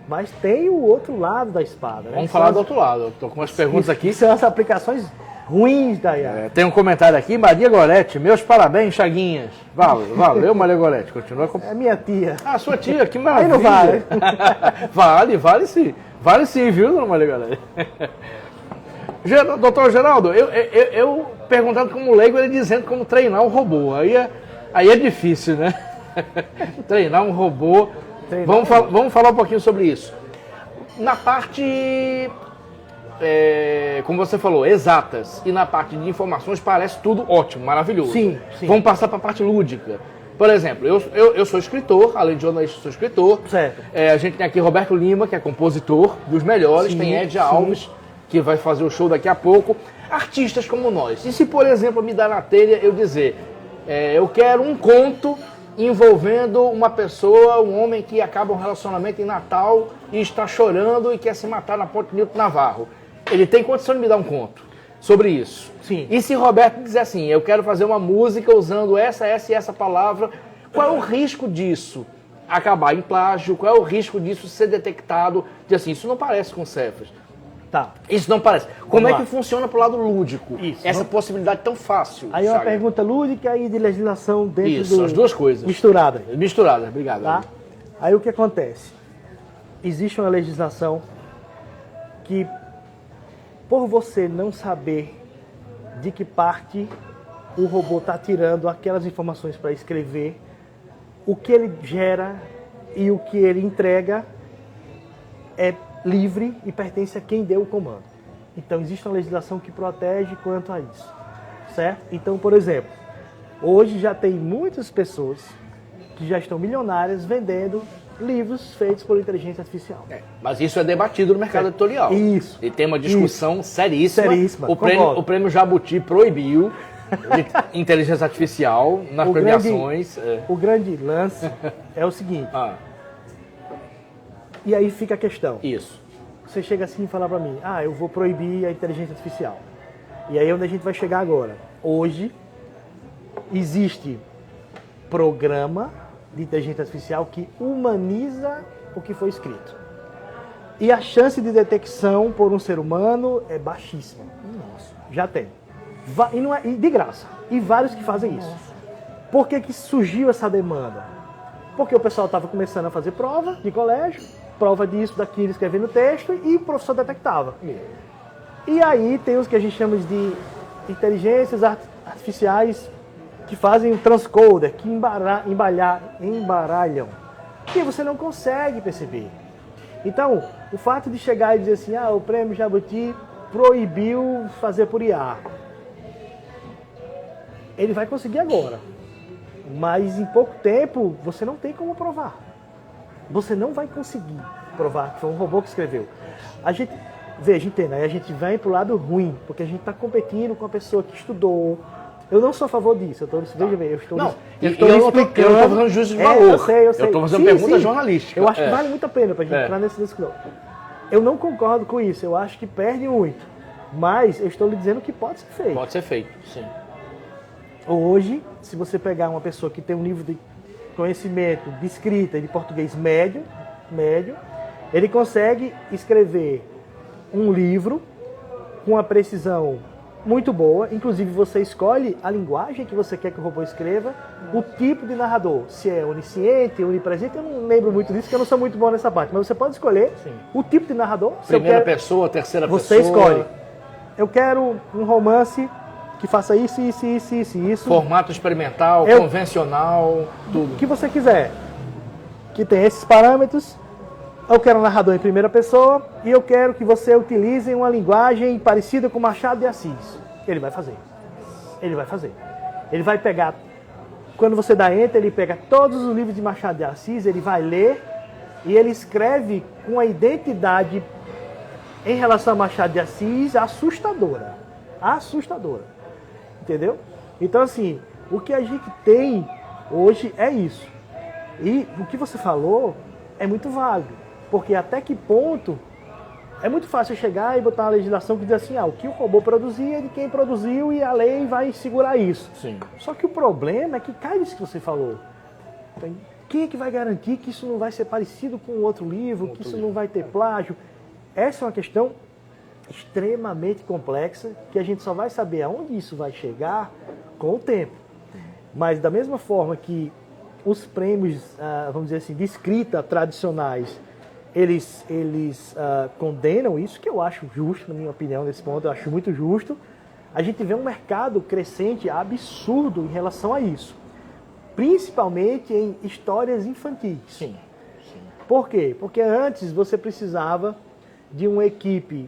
Mas tem o outro lado da espada. Né? Vamos falar do outro lado. Estou com umas perguntas aqui. São as aplicações ruins da IA. Tem um comentário aqui. Maria Gorete, meus parabéns, Chaguinhas. Valeu, Maria Gorete. Continua com... É minha tia. Ah, sua tia, que maravilha. Aí não vale. Vale sim. Vale sim, viu, dona Maria Gorete? Doutor Geraldo, eu perguntando como leigo, ele dizendo como treinar um robô. Aí é difícil, né? Treinar um robô. Vamos falar um pouquinho sobre isso. Na parte, como você falou, exatas, e na parte de informações parece tudo ótimo, maravilhoso. Sim. Vamos passar para a parte lúdica. Por exemplo, eu sou escritor, além de jornalista, sou escritor. Certo. A gente tem aqui Roberto Lima, que é compositor dos melhores, tem Ed Alves, que vai fazer o show daqui a pouco. Artistas como nós. E se, por exemplo, me dar na telha eu dizer, eu quero um conto envolvendo uma pessoa, um homem que acaba um relacionamento em Natal e está chorando e quer se matar na Ponte Nilton Navarro. Ele tem condição de me dar um conto sobre isso. Sim. E se Roberto dizer assim, eu quero fazer uma música usando essa e essa palavra, qual é o risco disso acabar em plágio? Qual é o risco disso ser detectado? De assim, isso não parece com Cefas. Tá. Isso não parece. Como é que funciona pro lado lúdico? Isso. Essa possibilidade tão fácil. Aí é uma pergunta lúdica e de legislação dentro Isso, as duas coisas. Misturada. Misturada, obrigado. Tá? Aí o que acontece? Existe uma legislação que, por você não saber de que parte o robô está tirando aquelas informações para escrever, o que ele gera e o que ele entrega é livre e pertence a quem deu o comando. Então existe uma legislação que protege quanto a isso, certo? Então, por exemplo, hoje já tem muitas pessoas que já estão milionárias vendendo livros feitos por inteligência artificial. Mas isso é debatido no mercado editorial. Isso. E tem uma discussão seríssima. Seríssima. O prêmio Jabuti proibiu inteligência artificial nas premiações. O grande lance é o seguinte. E aí fica a questão. Isso. Você chega assim e fala pra mim, eu vou proibir a inteligência artificial. E aí é onde a gente vai chegar agora. Hoje, existe programa de inteligência artificial que humaniza o que foi escrito. E a chance de detecção por um ser humano é baixíssima. Nossa. Já tem. E de graça. E vários que fazem isso. Por que surgiu essa demanda? Porque o pessoal estava começando a fazer prova de colégio, prova disso, daquilo, escrevendo texto, e o professor detectava. E aí tem os que a gente chama de inteligências artificiais que fazem o transcoder, que embaralham, que você não consegue perceber. Então, o fato de chegar e dizer assim, o prêmio Jabuti proibiu fazer por IA. Ele vai conseguir agora. Mas em pouco tempo, você não tem como provar. Você não vai conseguir provar que foi um robô que escreveu. Veja, entenda, aí a gente vai pro lado ruim, porque a gente está competindo com a pessoa que estudou. Eu não sou a favor disso. Veja bem, eu estou Não, explicando. eu não estou fazendo juízo de valor. Eu sei. Eu estou fazendo pergunta jornalística. Eu acho que vale muito a pena para a gente entrar nesse discurso. Eu não concordo com isso. Eu acho que perde muito. Mas eu estou lhe dizendo que pode ser feito. Pode ser feito, sim. Hoje, se você pegar uma pessoa que tem um nível de conhecimento de escrita e de português médio, ele consegue escrever um livro com uma precisão muito boa. Inclusive, você escolhe a linguagem que você quer que o robô escreva, o tipo de narrador, se é onisciente, onipresente. Eu não lembro muito disso, porque eu não sou muito bom nessa parte. Mas você pode escolher o tipo de narrador. Primeira pessoa, terceira pessoa. Você escolhe. Eu quero um romance que faça isso. Formato experimental, convencional, tudo. O que você quiser. Que tem esses parâmetros. Eu quero um narrador em primeira pessoa e eu quero que você utilize uma linguagem parecida com Machado de Assis. Ele vai fazer. Ele vai pegar, quando você dá Enter, ele pega todos os livros de Machado de Assis, ele vai ler e ele escreve com uma identidade em relação a Machado de Assis assustadora. Entendeu? Então, assim, o que a gente tem hoje é isso. E o que você falou é muito válido. Porque até que ponto é muito fácil chegar e botar uma legislação que diz assim, o que o robô produzia é de quem produziu e a lei vai segurar isso. Sim. Só que o problema é que cai nisso que você falou. Quem é que vai garantir que isso não vai ser parecido com outro livro, que isso não vai ter plágio? Essa é uma questão extremamente complexa que a gente só vai saber aonde isso vai chegar com o tempo. Mas da mesma forma que os prêmios, vamos dizer assim, de escrita tradicionais, eles condenam isso, que eu acho justo, na minha opinião, nesse ponto, eu acho muito justo. A gente vê um mercado crescente absurdo em relação a isso. Principalmente em histórias infantis. Sim. Por quê? Porque antes você precisava de uma equipe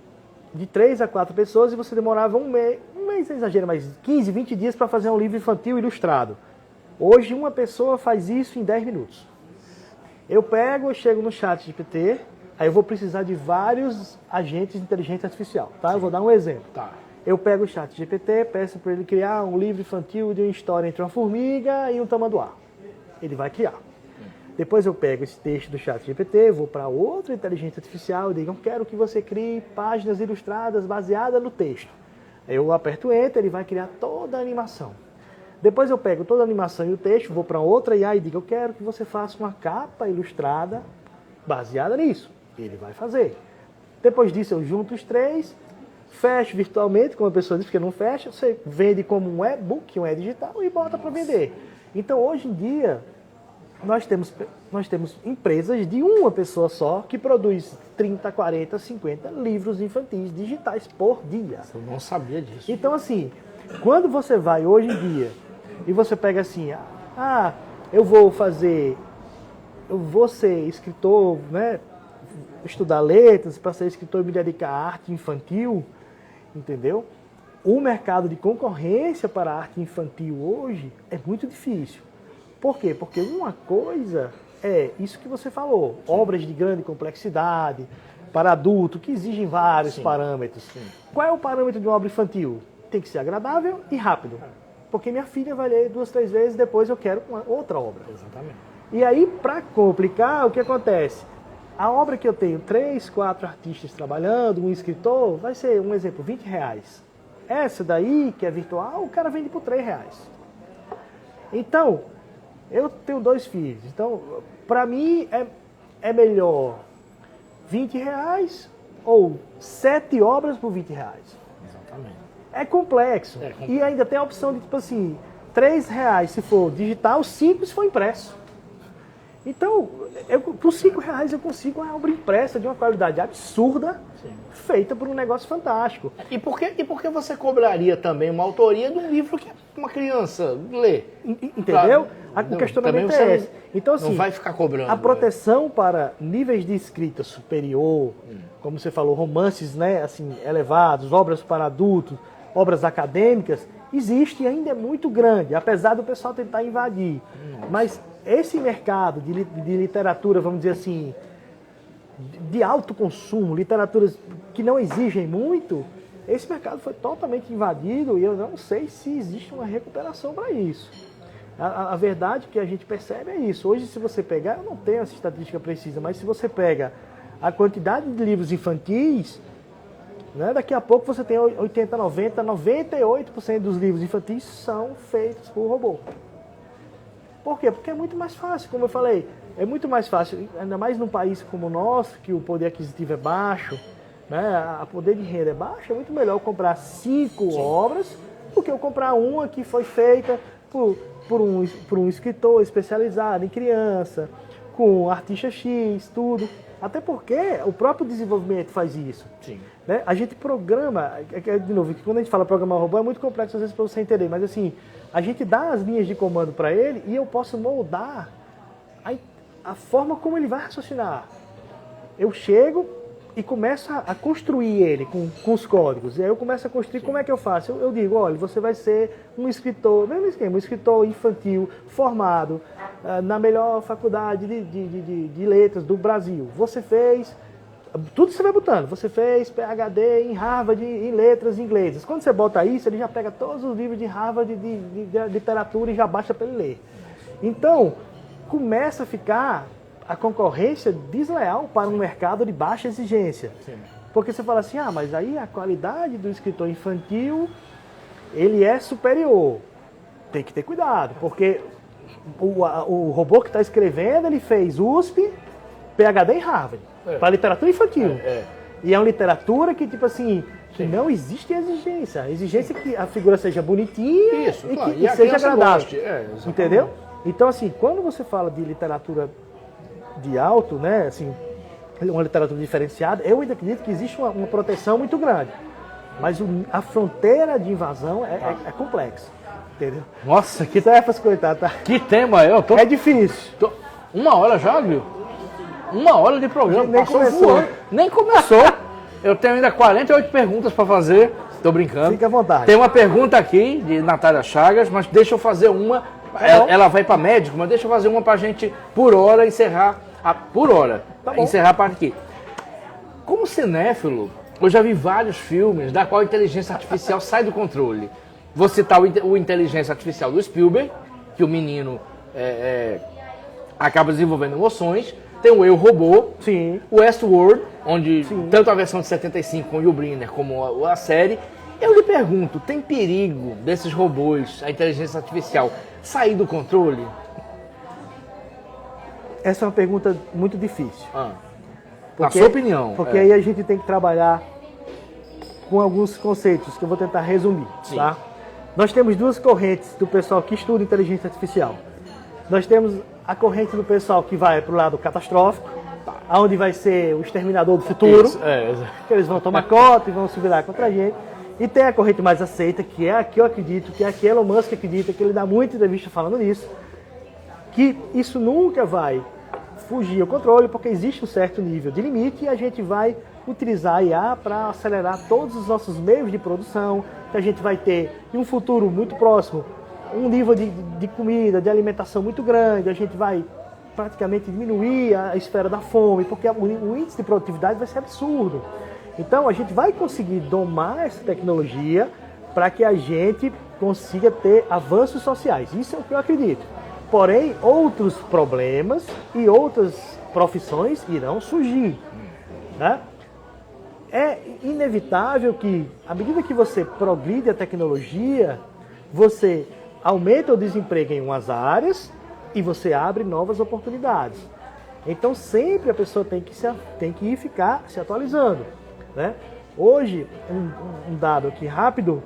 de 3 a 4 pessoas e você demorava um mês é exagero, mas 15, 20 dias para fazer um livro infantil ilustrado. Hoje uma pessoa faz isso em 10 minutos. Eu chego no ChatGPT, aí eu vou precisar de vários agentes de inteligência artificial, tá? Eu vou dar um exemplo. Tá. Eu pego o ChatGPT, peço para ele criar um livro infantil de uma história entre uma formiga e um tamanduá. Ele vai criar. Depois eu pego esse texto do ChatGPT, vou para outra inteligência artificial e digo, eu quero que você crie páginas ilustradas baseadas no texto. Eu aperto Enter, ele vai criar toda a animação. Depois eu pego toda a animação e o texto, vou para outra IA e digo, eu quero que você faça uma capa ilustrada baseada nisso. Ele vai fazer. Depois disso eu junto os 3, fecho virtualmente, como a pessoa diz, porque não fecha, você vende como um e-book, um e-digital e bota para vender. Então hoje em dia, nós temos empresas de uma pessoa só que produz 30, 40, 50 livros infantis digitais por dia. Eu não sabia disso. Então assim, quando você vai hoje em dia e você pega assim, eu vou ser escritor, né, estudar letras, para ser escritor e me dedicar à arte infantil, entendeu? O mercado de concorrência para a arte infantil hoje é muito difícil. Por quê? Porque uma coisa é isso que você falou, obras de grande complexidade, para adulto, que exigem vários parâmetros. Sim. Qual é o parâmetro de uma obra infantil? Tem que ser agradável e rápido. Porque minha filha vai ler 2, 3 vezes, depois eu quero uma outra obra. Exatamente. E aí, para complicar, o que acontece? A obra que eu tenho 3, 4 artistas trabalhando, um escritor, vai ser, um exemplo, R$20. Essa daí, que é virtual, o cara vende por R$3. Então, eu tenho 2 filhos. Então, para mim, é melhor R$20 ou 7 obras por R$20. Exatamente. É complexo. E ainda tem a opção de, tipo assim, R$3 se for digital, 5 se for impresso. Então, por R$5 eu consigo uma obra impressa de uma qualidade absurda, feita por um negócio fantástico. E por que você cobraria também uma autoria de um livro que uma criança lê? Entendeu? O questionamento é esse. Então, assim, não vai ficar cobrando. A proteção para níveis de escrita superior, como você falou, romances, né, assim, elevados, obras para adultos, obras acadêmicas, existe e ainda é muito grande, apesar do pessoal tentar invadir. Mas esse mercado de literatura, vamos dizer assim, de alto consumo, literaturas que não exigem muito, esse mercado foi totalmente invadido e eu não sei se existe uma recuperação para isso. A verdade que a gente percebe é isso. Hoje, se você pegar, eu não tenho essa estatística precisa, mas se você pega a quantidade de livros infantis, né, daqui a pouco você tem 80, 90, 98% dos livros infantis são feitos por robô. Por quê? Porque é muito mais fácil, como eu falei, é muito mais fácil, ainda mais num país como o nosso, que o poder aquisitivo é baixo, né, o poder de renda é baixo, é muito melhor eu comprar 5 obras do que eu comprar uma que foi feita por um escritor especializado em criança, com artista X, tudo. Até porque o próprio desenvolvimento faz isso. Sim. Né? A gente programa, de novo, quando a gente fala programar um robô é muito complexo às vezes para você entender, mas assim, a gente dá as linhas de comando para ele e eu posso moldar a forma como ele vai raciocinar. Eu chego e começo a construir ele com os códigos. E aí eu começo a construir. Sim. Como é que eu faço? Eu digo, olha, você vai ser um escritor, mesmo esquema, um escritor infantil, formado na melhor faculdade de letras do Brasil. Você fez, tudo você vai botando, você fez PhD em Harvard em letras inglesas. Quando você bota isso, ele já pega todos os livros de Harvard de literatura e já baixa para ele ler. Então, começa a ficar a concorrência desleal para um mercado de baixa exigência. Sim. Porque você fala assim, mas aí a qualidade do escritor infantil, ele é superior. Tem que ter cuidado, porque o robô que está escrevendo, ele fez USP, PhD em Harvard, para literatura infantil. E é uma literatura que, tipo assim, que não existe exigência. A exigência é que a figura seja bonitinha e que seja agradável. Entendeu? Então, assim, quando você fala de literatura de alto, né, assim, uma literatura diferenciada, eu ainda acredito que existe uma proteção muito grande. Mas a fronteira de invasão é complexa. Entendeu? Nossa, que Cefas, coitado, tá? Que tema, É difícil. 1 hora já, viu? 1 hora de programa. Nem começou. Nem começou. Eu tenho ainda 48 perguntas para fazer. Estou brincando. Fique à vontade. Tem uma pergunta aqui de Natália Chagas, mas deixa eu fazer uma. Ela vai para médico, mas deixa eu fazer uma para a gente, por hora, encerrar. Encerrar a parte aqui. Como cinéfilo, eu já vi vários filmes da qual a inteligência artificial sai do controle. Vou citar o Inteligência Artificial do Spielberg, que o menino acaba desenvolvendo emoções. Tem o Eu, Robô. Sim. O Westworld, onde tanto a versão de 75 com o Yul Brynner como a série. Eu lhe pergunto, tem perigo desses robôs, a inteligência artificial, sair do controle? Essa é uma pergunta muito difícil. Na sua opinião. Porque aí a gente tem que trabalhar com alguns conceitos que eu vou tentar resumir. Tá? Nós temos 2 correntes do pessoal que estuda inteligência artificial. Nós temos a corrente do pessoal que vai para o lado catastrófico, onde vai ser o exterminador do futuro, que eles vão tomar conta e vão se virar contra a gente. E tem a corrente mais aceita, que é a que eu acredito, que é a que Elon Musk acredita, que ele dá muita entrevista falando nisso, que isso nunca vai fugir ao controle, porque existe um certo nível de limite e a gente vai utilizar a IA para acelerar todos os nossos meios de produção, que a gente vai ter, em um futuro muito próximo, um nível de comida, de alimentação muito grande, a gente vai praticamente diminuir a esfera da fome, porque o índice de produtividade vai ser absurdo. Então, a gente vai conseguir domar essa tecnologia para que a gente consiga ter avanços sociais. Isso é o que eu acredito. Porém, outros problemas e outras profissões irão surgir. Né? É inevitável que, à medida que você progride a tecnologia, você aumenta o desemprego em umas áreas e você abre novas oportunidades. Então, sempre a pessoa tem que ficar se atualizando. Né? Hoje, um dado aqui rápido,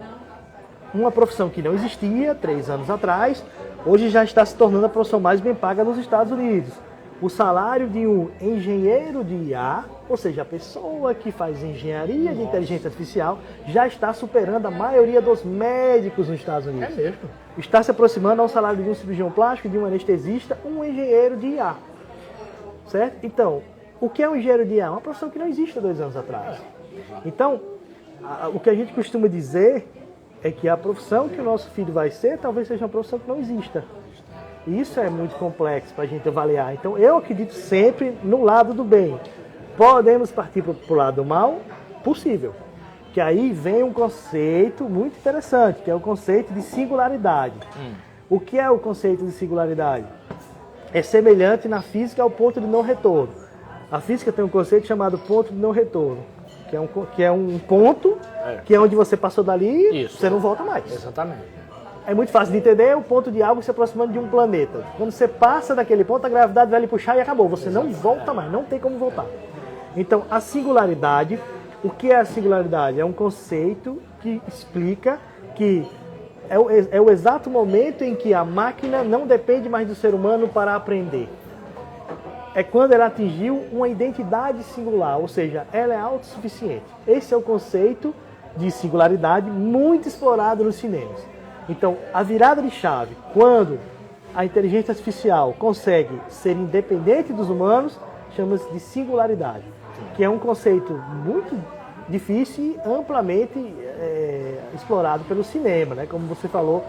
uma profissão que não existia 3 anos atrás, hoje já está se tornando a profissão mais bem paga nos Estados Unidos. O salário de um engenheiro de IA, ou seja, a pessoa que faz engenharia de inteligência artificial, já está superando a maioria dos médicos nos Estados Unidos. É mesmo? Está se aproximando ao salário de um cirurgião plástico, de um anestesista, um engenheiro de IA. Certo? Então, o que é um engenheiro de IA? Uma profissão que não existe há 2 anos atrás. Então, o que a gente costuma dizer é que a profissão que o nosso filho vai ser, talvez seja uma profissão que não exista. E isso é muito complexo para a gente avaliar. Então, eu acredito sempre no lado do bem. Podemos partir para o lado do mal? Possível. Que aí vem um conceito muito interessante, que é o conceito de singularidade. O que é o conceito de singularidade? É semelhante na física ao ponto de não retorno. A física tem um conceito chamado ponto de não retorno, que é um ponto, que é onde você passou dali, você não volta mais. Exatamente. É muito fácil de entender o ponto de algo se aproximando de um planeta. Quando você passa daquele ponto, a gravidade vai lhe puxar e acabou. Você não volta mais, não tem como voltar. Então, a singularidade, o que é a singularidade? É um conceito que explica que é o exato momento em que a máquina não depende mais do ser humano para aprender. É quando ela atingiu uma identidade singular, ou seja, ela é autossuficiente. Esse é o conceito de singularidade muito explorado nos cinemas. Então, a virada de chave, quando a inteligência artificial consegue ser independente dos humanos, chama-se de singularidade, que é um conceito muito difícil e amplamente explorado pelo cinema, né? Como você falou,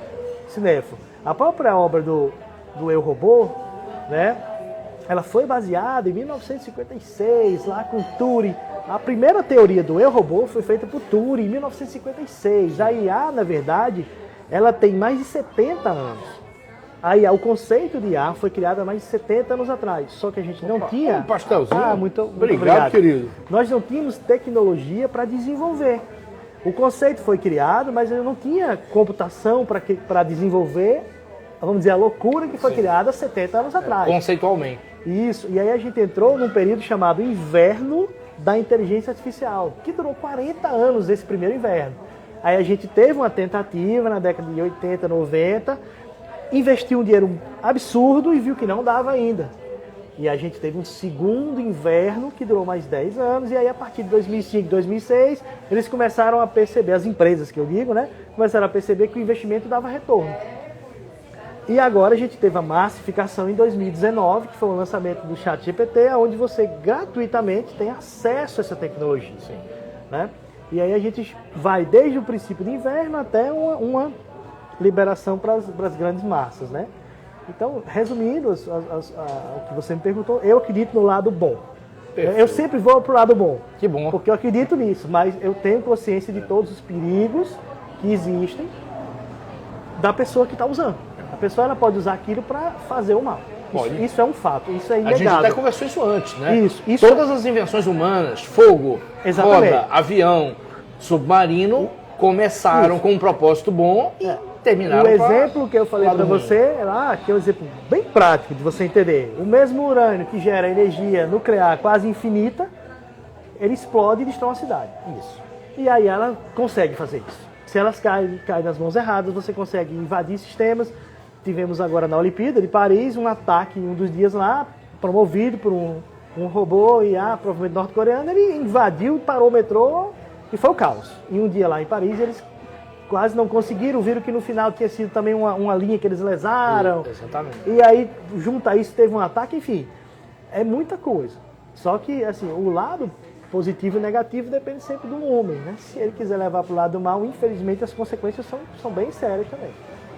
cinéfilo. A própria obra do Eu, Robô, né? Ela foi baseada em 1956, lá com Turing. A primeira teoria do Eu, Robô foi feita por Turing em 1956. A IA, na verdade, ela tem mais de 70 anos. A IA, o conceito de IA foi criado há mais de 70 anos atrás. Só que a gente não tinha... Um pastelzinho. Muito obrigado, querido. Nós não tínhamos tecnologia para desenvolver. O conceito foi criado, mas eu não tinha computação para desenvolver, vamos dizer, a loucura que foi criada há 70 anos atrás. Conceitualmente. Isso. E aí a gente entrou num período chamado inverno da inteligência artificial, que durou 40 anos esse primeiro inverno. Aí a gente teve uma tentativa na década de 80, 90, investiu um dinheiro absurdo e viu que não dava ainda. E a gente teve um segundo inverno que durou mais 10 anos, e aí a partir de 2005, 2006, eles começaram a perceber, as empresas que eu digo, né, começaram a perceber que o investimento dava retorno. E agora a gente teve a massificação em 2019, que foi o lançamento do ChatGPT, onde você gratuitamente tem acesso a essa tecnologia. Sim. Né? E aí a gente vai desde o princípio do inverno até uma liberação para as grandes massas, né? Então, resumindo o que você me perguntou, eu acredito no lado bom. Perfeito. Eu sempre vou para o lado bom. Que bom. Porque eu acredito nisso, mas eu tenho consciência de todos os perigos que existem da pessoa que está usando. A pessoa ela pode usar aquilo para fazer o mal. Isso é um fato, isso é inegável. A gente até conversou isso antes, né? Isso. Todas as invenções humanas, fogo, roda, avião, submarino, começaram com um propósito bom e terminaram. O exemplo que eu falei para você lá, que é um exemplo bem prático de você entender. O mesmo urânio que gera energia nuclear quase infinita, ele explode e destrói uma cidade. Isso. E aí ela consegue fazer isso. Se elas caem nas mãos erradas, você consegue invadir sistemas. Tivemos agora na Olimpíada de Paris um ataque em um dos dias lá, promovido por um robô IA, provavelmente norte-coreano. Ele invadiu, parou o metrô e foi o caos. Em um dia lá em Paris, eles quase não conseguiram, viram que no final tinha sido também uma linha que eles lesaram. Exatamente. E aí, junto a isso, teve um ataque, enfim. É muita coisa. Só que, assim, o lado positivo e negativo depende sempre do homem, né? Se ele quiser levar para o lado mal, infelizmente as consequências são bem sérias também.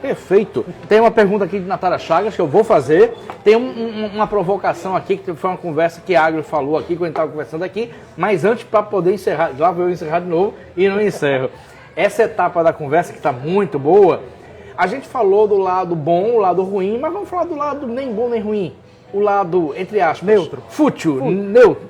Perfeito. Tem uma pergunta aqui de Natália Chagas que eu vou fazer. Tem uma provocação aqui, que foi uma conversa que a Agro falou aqui, quando a gente estava conversando aqui, mas antes, para poder encerrar, lá vou eu encerrar de novo e não encerro. Essa etapa da conversa, que está muito boa, a gente falou do lado bom, o lado ruim, mas vamos falar do lado nem bom nem ruim. O lado, entre aspas, neutro. Fútil, neutro.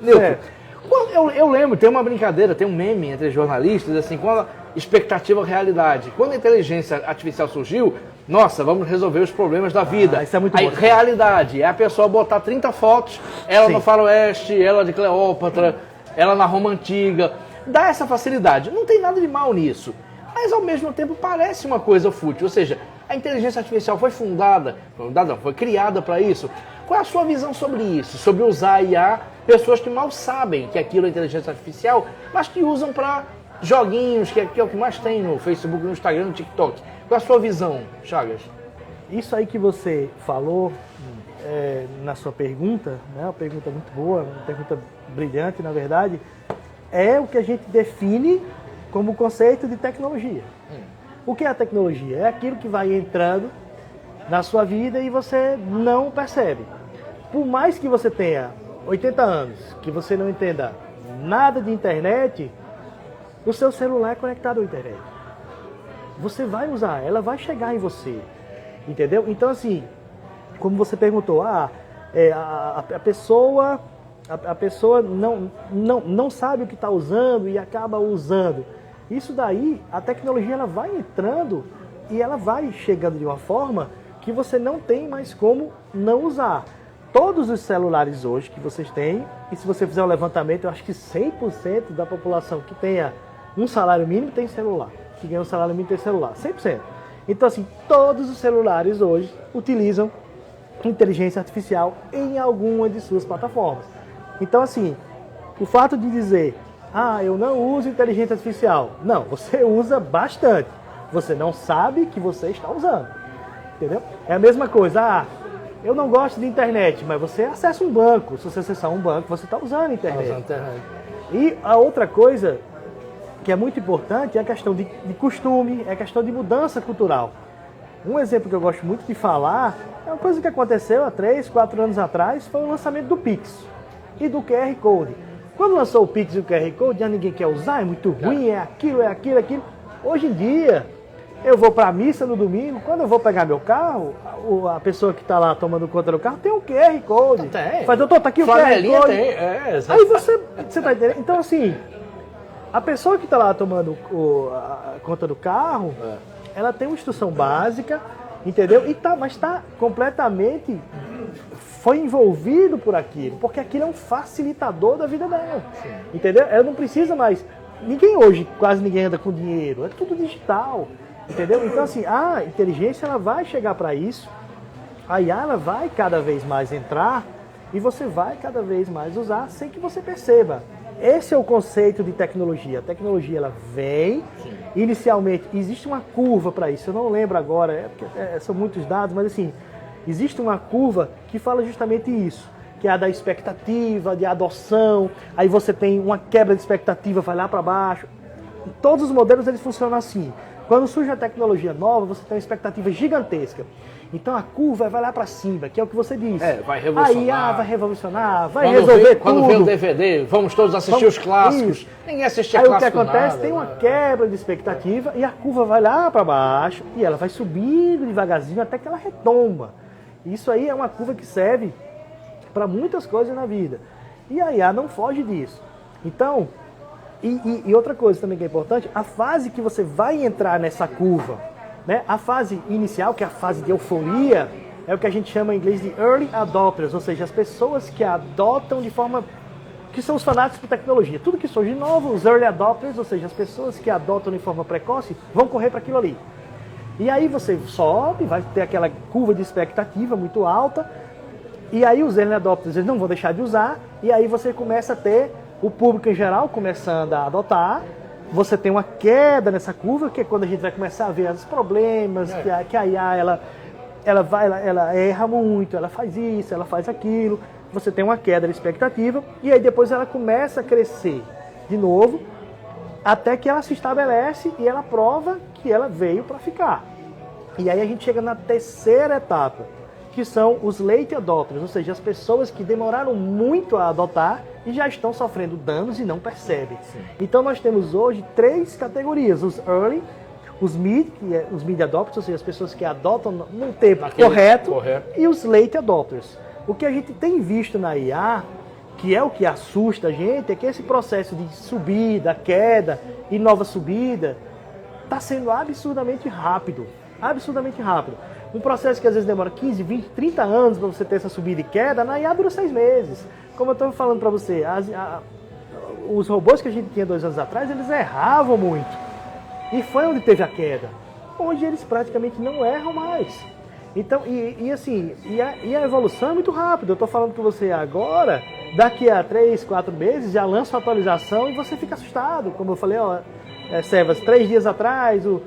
Eu lembro, tem uma brincadeira, tem um meme entre jornalistas, assim, quando a expectativa realidade. Quando a inteligência artificial surgiu, nossa, vamos resolver os problemas da vida. Isso é muito Aí, bom. realidade, é a pessoa botar 30 fotos, ela no faroeste, ela de Cleópatra, ela na Roma Antiga. Dá essa facilidade. Não tem nada de mal nisso. Mas, ao mesmo tempo, parece uma coisa fútil. Ou seja, a inteligência artificial foi foi criada para isso. Qual é a sua visão sobre isso? Sobre usar a IA, pessoas que mal sabem que aquilo é inteligência artificial, mas que usam para joguinhos, que é o que mais tem no Facebook, no Instagram, no TikTok. Qual é a sua visão, Chagas? Isso aí que você falou na sua pergunta, né, uma pergunta muito boa, uma pergunta brilhante, na verdade, é o que a gente define como conceito de tecnologia. O que é a tecnologia? É aquilo que vai entrando na sua vida e você não percebe. Por mais que você tenha 80 anos, que você não entenda nada de internet, o seu celular é conectado à internet. Você vai usar, ela vai chegar em você. Entendeu? Então, assim, como você perguntou, a pessoa não sabe o que está usando e acaba usando. Isso daí, a tecnologia ela vai entrando e ela vai chegando de uma forma que você não tem mais como não usar. Todos os celulares hoje que vocês têm, e se você fizer um levantamento, eu acho que 100% da população que tenha um salário mínimo tem celular. Que ganha um salário mínimo tem celular, 100%. Então, assim, todos os celulares hoje utilizam inteligência artificial em alguma de suas plataformas. Então, assim, o fato de dizer, eu não uso inteligência artificial. Não, você usa bastante. Você não sabe que você está usando. Entendeu? É a mesma coisa, eu não gosto de internet, mas você acessa um banco. Se você acessar um banco, você está usando a internet. E a outra coisa que é muito importante é a questão de costume, é a questão de mudança cultural. Um exemplo que eu gosto muito de falar é uma coisa que aconteceu há 3, 4 anos atrás, foi o lançamento do Pix e do QR Code. Quando lançou o Pix e o QR Code, já ninguém quer usar, é muito ruim, é aquilo. Hoje em dia, eu vou para a missa no domingo, quando eu vou pegar meu carro, a pessoa que está lá tomando conta do carro tem um QR Code. Faz, doutor, tá aqui o QR Code. Aí você tá entendendo? Então, assim, a pessoa que está lá tomando a conta do carro, ela tem uma instrução básica, entendeu? Mas está completamente, foi envolvido por aquilo, porque aquilo é um facilitador da vida dela, entendeu? Ela não precisa mais, quase ninguém anda com dinheiro, é tudo digital, entendeu? Então, assim, a inteligência ela vai chegar para isso, a IA ela vai cada vez mais entrar e você vai cada vez mais usar sem que você perceba. Esse é o conceito de tecnologia. A tecnologia ela vem, inicialmente, existe uma curva para isso, eu não lembro agora, são muitos dados, mas assim, existe uma curva que fala justamente isso, que é a da expectativa, de adoção, aí você tem uma quebra de expectativa, vai lá para baixo. Todos os modelos eles funcionam assim. Quando surge uma tecnologia nova, você tem uma expectativa gigantesca. Então a curva vai lá para cima, que é o que você disse. Vai revolucionar. A IA vai revolucionar, vai resolver tudo. Quando vê o DVD, vamos todos assistir os clássicos. Isso. Ninguém assistia clássicos. Aí o que acontece, nada, tem uma quebra de expectativa e a curva vai lá para baixo e ela vai subindo devagarzinho até que ela retomba. Isso aí é uma curva que serve para muitas coisas na vida. E a IA não foge disso. Então, e outra coisa também que é importante, a fase que você vai entrar nessa curva, né? A fase inicial, que é a fase de euforia, é o que a gente chama em inglês de early adopters, ou seja, as pessoas que adotam de forma, que são os fanáticos por tecnologia. Tudo que surge novo, os early adopters, ou seja, as pessoas que adotam de forma precoce, vão correr para aquilo ali. E aí você sobe, vai ter aquela curva de expectativa muito alta, e aí os early adopters eles não vão deixar de usar, e aí você começa a ter o público em geral começando a adotar, você tem uma queda nessa curva, que é quando a gente vai começar a ver os problemas, que a IA ela erra muito, ela faz isso, ela faz aquilo, você tem uma queda de expectativa, e aí depois ela começa a crescer de novo, até que ela se estabelece e ela prova que ela veio para ficar. E aí a gente chega na terceira etapa, que são os late adopters, ou seja, as pessoas que demoraram muito a adotar e já estão sofrendo danos e não percebem. Sim. Então nós temos hoje 3 categorias, os early, os mid, os mid adopters, ou seja, as pessoas que adotam no tempo correto, e os late adopters. O que a gente tem visto na IA, que é o que assusta a gente, é que esse processo de subida, queda e nova subida está sendo absurdamente rápido. Absurdamente rápido. Um processo que às vezes demora 15, 20, 30 anos para você ter essa subida e queda, na IA dura 6 meses. Como eu estou falando para você, os robôs que a gente tinha 2 anos atrás, eles erravam muito. E foi onde teve a queda. Hoje eles praticamente não erram mais. Então, a evolução é muito rápida. Eu estou falando com você agora, daqui a 3, 4 meses, já lança a atualização e você fica assustado. Como eu falei, Sebas, 3 dias atrás, o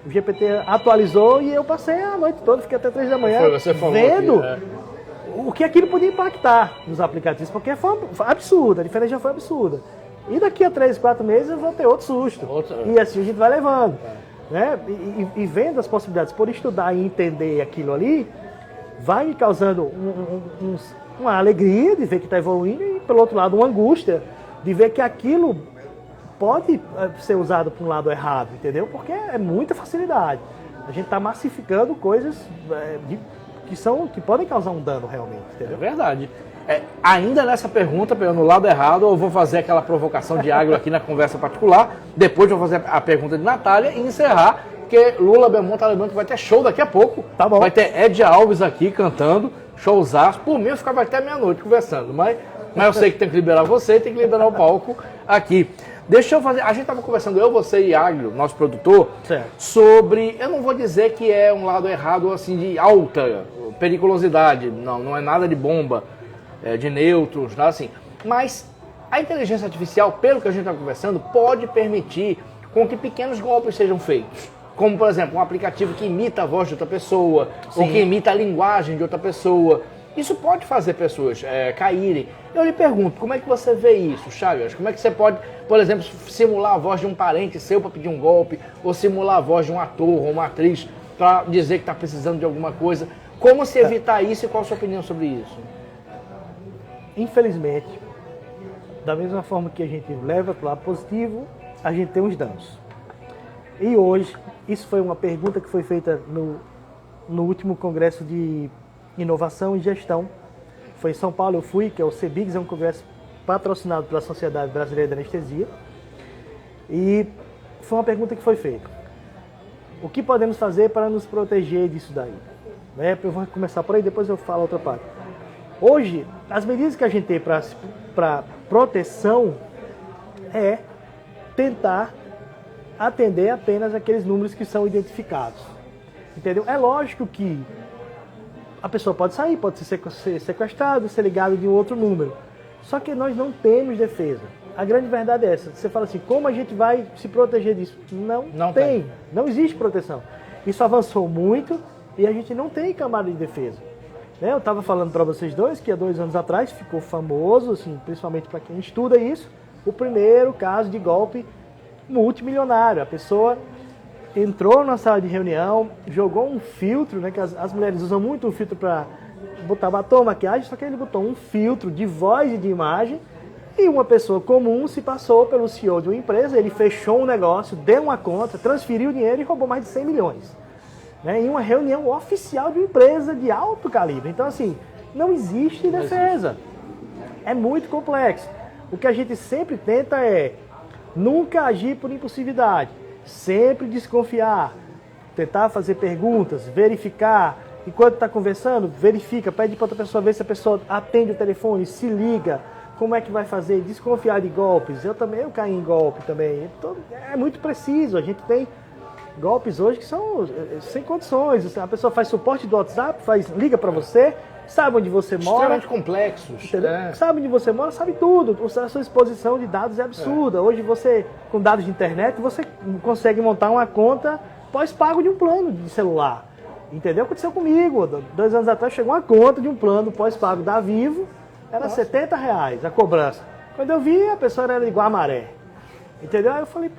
GPT atualizou e eu passei a noite toda, fiquei até 3 da manhã vendo o que aquilo podia impactar nos aplicativos, porque foi absurda, a diferença já foi absurda. E daqui a 3, 4 meses eu vou ter outro susto. E assim a gente vai levando. Né? E vendo as possibilidades, por estudar e entender aquilo ali, vai me causando uma alegria de ver que está evoluindo e, pelo outro lado, uma angústia de ver que aquilo pode ser usado para um lado errado, entendeu? Porque é muita facilidade. A gente está massificando coisas que podem causar um dano realmente, entendeu? É verdade. Ainda nessa pergunta, no lado errado, eu vou fazer aquela provocação de agro aqui na conversa particular, depois eu vou fazer a pergunta de Natália e encerrar, porque Lula Belmonte tá lembrando que vai ter show daqui a pouco. Tá bom. Vai ter Ed Alves aqui cantando, showzaço. Por mim eu ficava até meia-noite conversando, mas eu sei que tem que liberar você e tem que liberar o palco aqui. Deixa eu fazer, a gente estava conversando, você e Agro, nosso produtor, certo, sobre, eu não vou dizer que é um lado errado assim de alta periculosidade, não é nada de bomba, de nêutrons, nada assim, mas a inteligência artificial, pelo que a gente está conversando, pode permitir com que pequenos golpes sejam feitos, como por exemplo um aplicativo que imita a voz de outra pessoa, sim, ou que imita a linguagem de outra pessoa. Isso pode fazer pessoas caírem. Eu lhe pergunto, como é que você vê isso, Chagas? Como é que você pode, por exemplo, simular a voz de um parente seu para pedir um golpe, ou simular a voz de um ator ou uma atriz para dizer que está precisando de alguma coisa? Como se evitar isso e qual a sua opinião sobre isso? Infelizmente, da mesma forma que a gente leva para o lado positivo, a gente tem uns danos. E hoje, isso foi uma pergunta que foi feita no último Congresso de Inovação e Gestão. Foi em São Paulo, eu fui, que é o CBIGS, é um congresso patrocinado pela Sociedade Brasileira de Anestesia. E foi uma pergunta que foi feita. O que podemos fazer para nos proteger disso daí? Eu vou começar por aí, depois eu falo a outra parte. Hoje, as medidas que a gente tem para proteção é tentar atender apenas aqueles números que são identificados. Entendeu? É lógico que a pessoa pode sair, pode ser sequestrado, ser ligado de um outro número. Só que nós não temos defesa. A grande verdade é essa. Você fala assim, como a gente vai se proteger disso? Não tem. Não existe proteção. Isso avançou muito e a gente não tem camada de defesa. Eu estava falando para vocês dois que há 2 anos atrás ficou famoso, assim, principalmente para quem estuda isso, o primeiro caso de golpe multimilionário. A pessoa entrou na sala de reunião, jogou um filtro, né, que as mulheres usam muito um filtro para botar batom, maquiagem, só que ele botou um filtro de voz e de imagem e uma pessoa comum se passou pelo CEO de uma empresa, ele fechou um negócio, deu uma conta, transferiu o dinheiro e roubou mais de 100 milhões. Né, em uma reunião oficial de uma empresa de alto calibre. Então, assim, não existe defesa. É muito complexo. O que a gente sempre tenta é nunca agir por impulsividade. Sempre desconfiar, tentar fazer perguntas, verificar. Enquanto está conversando, verifica, pede para outra pessoa ver se a pessoa atende o telefone, se liga, como é que vai fazer, desconfiar de golpes. Eu caí em golpe também. Então, é muito preciso, a gente tem golpes hoje que são sem condições. A pessoa faz suporte do WhatsApp, liga para você, sabe onde você mora. Extremamente complexos. Sabe onde você mora, sabe tudo. A sua exposição de dados é absurda. Hoje você, com dados de internet, você consegue montar uma conta pós-pago de um plano de celular. Entendeu? Aconteceu comigo. 2 anos atrás chegou uma conta de um plano pós-pago da Vivo, era R$70 a cobrança. Quando eu vi, a pessoa era igual a Maré. Entendeu? Aí eu falei,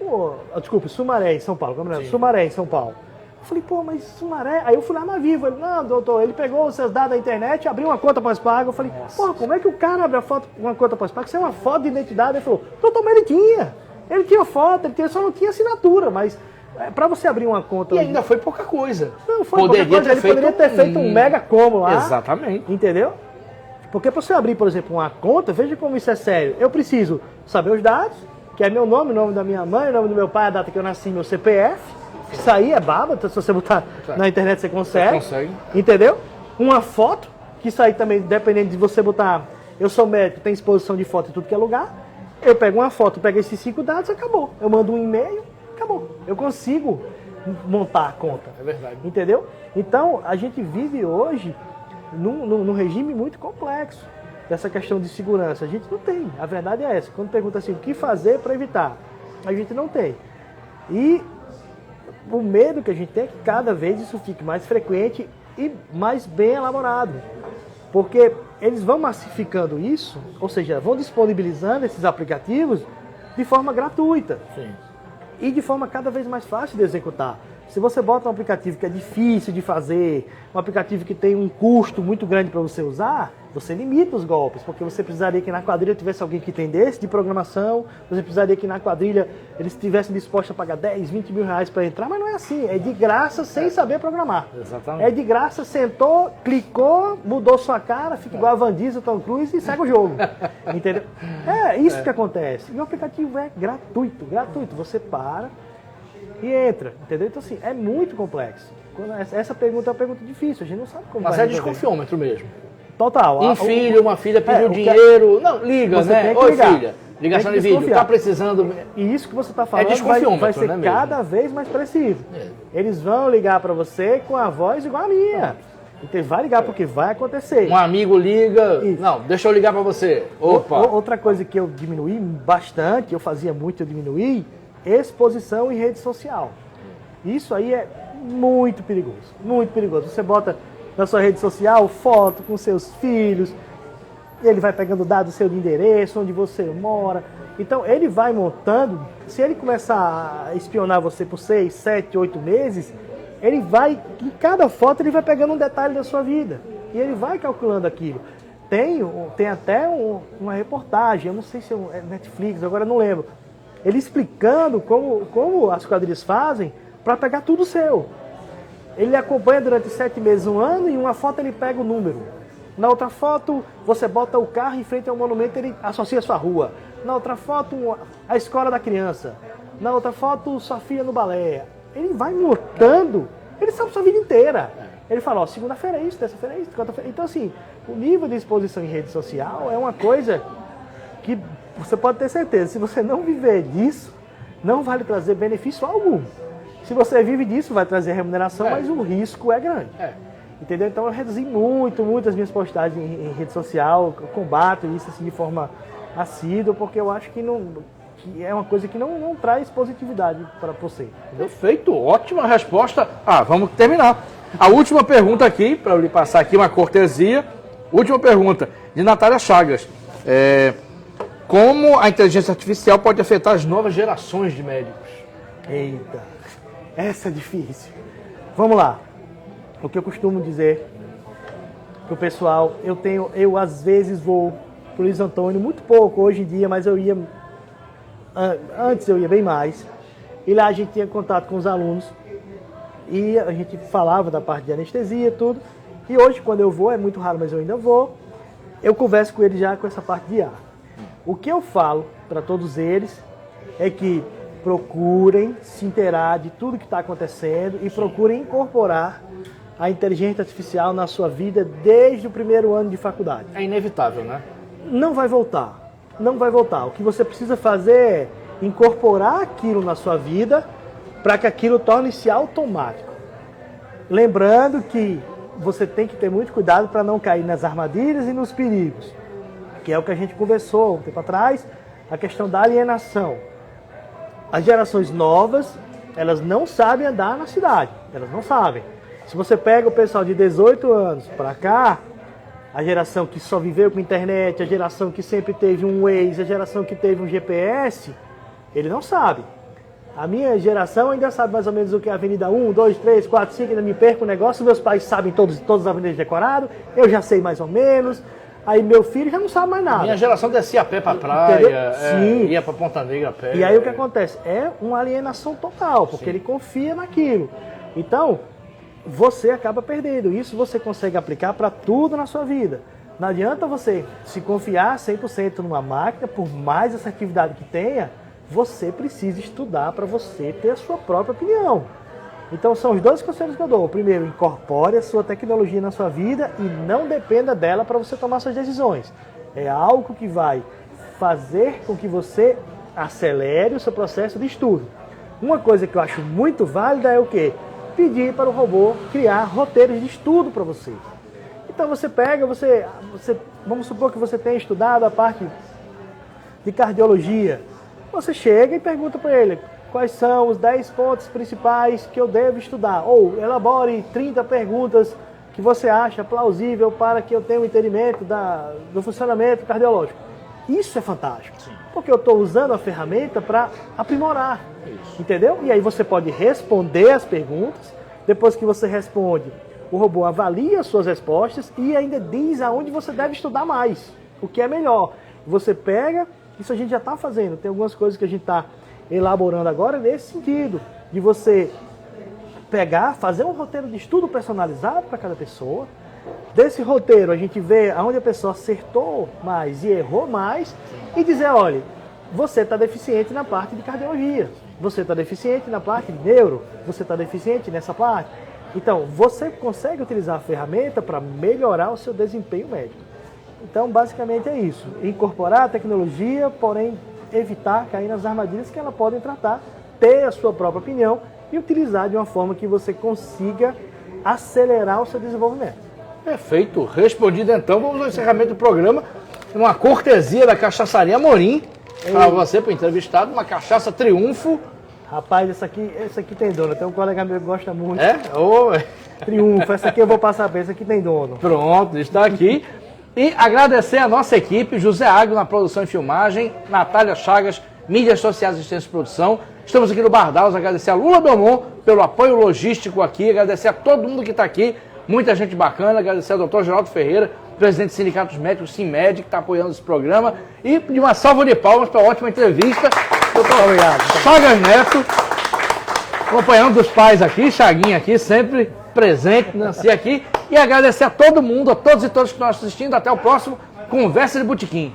desculpa, Sumaré em São Paulo. Sumaré em São Paulo. Eu falei, mas Sumaré... Aí eu fui lá na Vivo. Ele, não, doutor, ele pegou os seus dados da internet, abriu uma conta pós-pago. Eu falei, como é que o cara abre uma conta pós-pago? Isso é uma foto de identidade. Ele falou, doutor, mas ele tinha foto, só não tinha assinatura, mas para você abrir uma conta... E ainda foi pouca coisa. Não, foi pouca coisa, ele poderia ter feito um mega combo lá. Exatamente. Entendeu? Porque para você abrir, por exemplo, uma conta, veja como isso é sério. Eu preciso saber os dados, que é meu nome, o nome da minha mãe, o nome do meu pai, a data que eu nasci, meu CPF. Isso aí é baba, então, se você botar na internet você consegue. Entendeu? Uma foto, que isso aí também, dependendo de você botar... Eu sou médico, tem exposição de foto em tudo que é lugar. Eu pego uma foto, pego esses 5 dados, acabou. Eu mando um e-mail, acabou. Eu consigo montar a conta. É verdade. Entendeu? Então, a gente vive hoje num regime muito complexo dessa questão de segurança. A gente não tem. A verdade é essa. Quando pergunta assim, o que fazer para evitar? A gente não tem. E o medo que a gente tem é que cada vez isso fique mais frequente e mais bem elaborado. Porque eles vão massificando isso, ou seja, vão disponibilizando esses aplicativos de forma gratuita. Sim. E de forma cada vez mais fácil de executar. Se você bota um aplicativo que é difícil de fazer, um aplicativo que tem um custo muito grande para você usar, Você limita os golpes, porque você precisaria que na quadrilha tivesse alguém que entendesse de programação, você precisaria que na quadrilha eles estivessem dispostos a pagar 10, 20 mil reais para entrar, mas não é assim, é de graça sem saber programar. Exatamente. É de graça, sentou, clicou, mudou sua cara, fica igual a Van Diesel, Tom Cruise e segue o jogo. Entendeu? É isso que acontece. E o aplicativo é gratuito, você para e entra, entendeu? Então assim, é muito complexo. Essa pergunta é uma pergunta difícil, a gente não sabe como Mas vai é resolver. desconfiômetro mesmo. Total. Um filho, uma filha pediu dinheiro. Não, liga, Você né? tem que Oi, ligar. filha. Ligação de Tem que vídeo. desconfiar. Tá precisando. E isso que você está falando desconfiômetro, vai ser né, mesmo? cada vez mais preciso. Eles vão ligar para você com a voz igual a minha. Então vai ligar porque vai acontecer. Um amigo liga. Isso. Não, deixa eu ligar para você. Opa. Outra coisa que eu diminuí bastante, eu fazia muito, eu diminuí, exposição em rede social. Isso aí é muito perigoso, muito perigoso. Você bota na sua rede social foto com seus filhos, ele vai pegando dados do seu endereço, onde você mora. Então ele vai montando, se ele começar a espionar você por 6, 7, 8 meses, ele vai, em cada foto ele vai pegando um detalhe da sua vida. E ele vai calculando aquilo. Tem até uma reportagem, eu não sei se é Netflix, agora eu não lembro. Ele explicando como as quadrilhas fazem para pegar tudo seu. Ele acompanha durante 7 meses, 1 ano, e em uma foto ele pega o número. Na outra foto, você bota o carro em frente ao monumento, ele associa a sua rua. Na outra foto, a escola da criança. Na outra foto, sua filha no balé. Ele vai montando, ele sabe sua vida inteira. Ele fala, ó, segunda-feira é isso, terça-feira é isso, quarta-feira. Então, assim, o nível de exposição em rede social é uma coisa que você pode ter certeza, se você não viver disso, não vai lhe trazer benefício algum. Se você vive disso, vai trazer remuneração, mas o risco é grande. Entendeu? Então eu reduzi muito as minhas postagens em rede social, eu combato isso assim, de forma assídua, porque eu acho que é uma coisa que não traz positividade para você. Entendeu? Perfeito, ótima resposta. Vamos terminar. A última pergunta aqui, para eu lhe passar aqui uma cortesia. Última pergunta, de Natália Chagas. Como a inteligência artificial pode afetar as novas gerações de médicos? Eita, essa é difícil. Vamos lá. O que eu costumo dizer pro pessoal, eu às vezes vou pro Luiz Antônio, muito pouco hoje em dia, mas antes eu ia bem mais. E lá a gente tinha contato com os alunos e a gente falava da parte de anestesia e tudo. E hoje quando eu vou, é muito raro, mas eu ainda vou, eu converso com eles já com essa parte de ar. O que eu falo para todos eles é que procurem se inteirar de tudo que está acontecendo e procurem incorporar a inteligência artificial na sua vida desde o primeiro ano de faculdade. É inevitável, né? Não vai voltar. Não vai voltar. O que você precisa fazer é incorporar aquilo na sua vida para que aquilo torne-se automático. Lembrando que você tem que ter muito cuidado para não cair nas armadilhas e nos perigos, que é o que a gente conversou um tempo atrás, a questão da alienação. As gerações novas, elas não sabem andar na cidade, elas não sabem. Se você pega o pessoal de 18 anos para cá, a geração que só viveu com internet, a geração que sempre teve um Waze, a geração que teve um GPS, ele não sabe. A minha geração ainda sabe mais ou menos o que é a Avenida 1, 2, 3, 4, 5, ainda me perco o negócio, meus pais sabem todas as avenidas decoradas, eu já sei mais ou menos, aí meu filho já não sabe mais nada. Minha geração descia a pé pra praia, Sim. Ia pra Ponta Negra a pé. E aí o que acontece? É uma alienação total, porque ele confia naquilo. Então, você acaba perdendo. Isso você consegue aplicar para tudo na sua vida. Não adianta você se confiar 100% numa máquina, por mais assertividade que tenha, você precisa estudar para você ter a sua própria opinião. Então são os 2 conselhos que eu dou. O primeiro, incorpore a sua tecnologia na sua vida e não dependa dela para você tomar suas decisões. É algo que vai fazer com que você acelere o seu processo de estudo. Uma coisa que eu acho muito válida é o quê? Pedir para o robô criar roteiros de estudo para você. Então você pega, vamos supor que você tenha estudado a parte de cardiologia. Você chega e pergunta para ele quais são os 10 pontos principais que eu devo estudar. Ou elabore 30 perguntas que você acha plausível para que eu tenha um entendimento do funcionamento cardiológico. Isso é fantástico, porque eu estou usando a ferramenta para aprimorar, entendeu? E aí você pode responder as perguntas, depois que você responde, O robô avalia as suas respostas e ainda diz aonde você deve estudar mais, o que é melhor. Você pega, isso a gente já está fazendo, tem algumas coisas que a gente está elaborando agora nesse sentido, de você pegar, fazer um roteiro de estudo personalizado para cada pessoa. Desse roteiro a gente vê aonde a pessoa acertou mais e errou mais e dizer, olha, você está deficiente na parte de cardiologia, você está deficiente na parte de neuro, você está deficiente nessa parte. Então, você consegue utilizar a ferramenta para melhorar o seu desempenho médico. Então, basicamente é isso. Incorporar a tecnologia, porém evitar cair nas armadilhas que ela podem tratar, ter a sua própria opinião e utilizar de uma forma que você consiga acelerar o seu desenvolvimento. Perfeito. Respondido então, vamos ao encerramento do programa. Uma cortesia da Cachaçaria Amorim, para você, para o entrevistado, uma cachaça Triunfo. Rapaz, essa aqui tem dono. Tem um colega meu que gosta muito. É? Oh. Triunfo. Essa aqui eu vou passar bem. Essa aqui tem dono. Pronto, está aqui. E agradecer a nossa equipe, José Agro na produção e filmagem, Natália Chagas, mídias sociais e assistência de produção. Estamos aqui no Bardaus, agradecer a Lula Belmont pelo apoio logístico aqui, agradecer a todo mundo que está aqui, muita gente bacana, agradecer ao Dr. Geraldo Ferreira, presidente do Sindicato dos Médicos, SINMED, que está apoiando esse programa, e de uma salva de palmas para a ótima entrevista, doutor Obrigado. Chagas Neto, acompanhando os pais aqui, Chaguinha aqui, sempre presente, Nancy aqui, e agradecer a todo mundo, a todos e todas que estão assistindo, até o próximo Conversa de Botequim.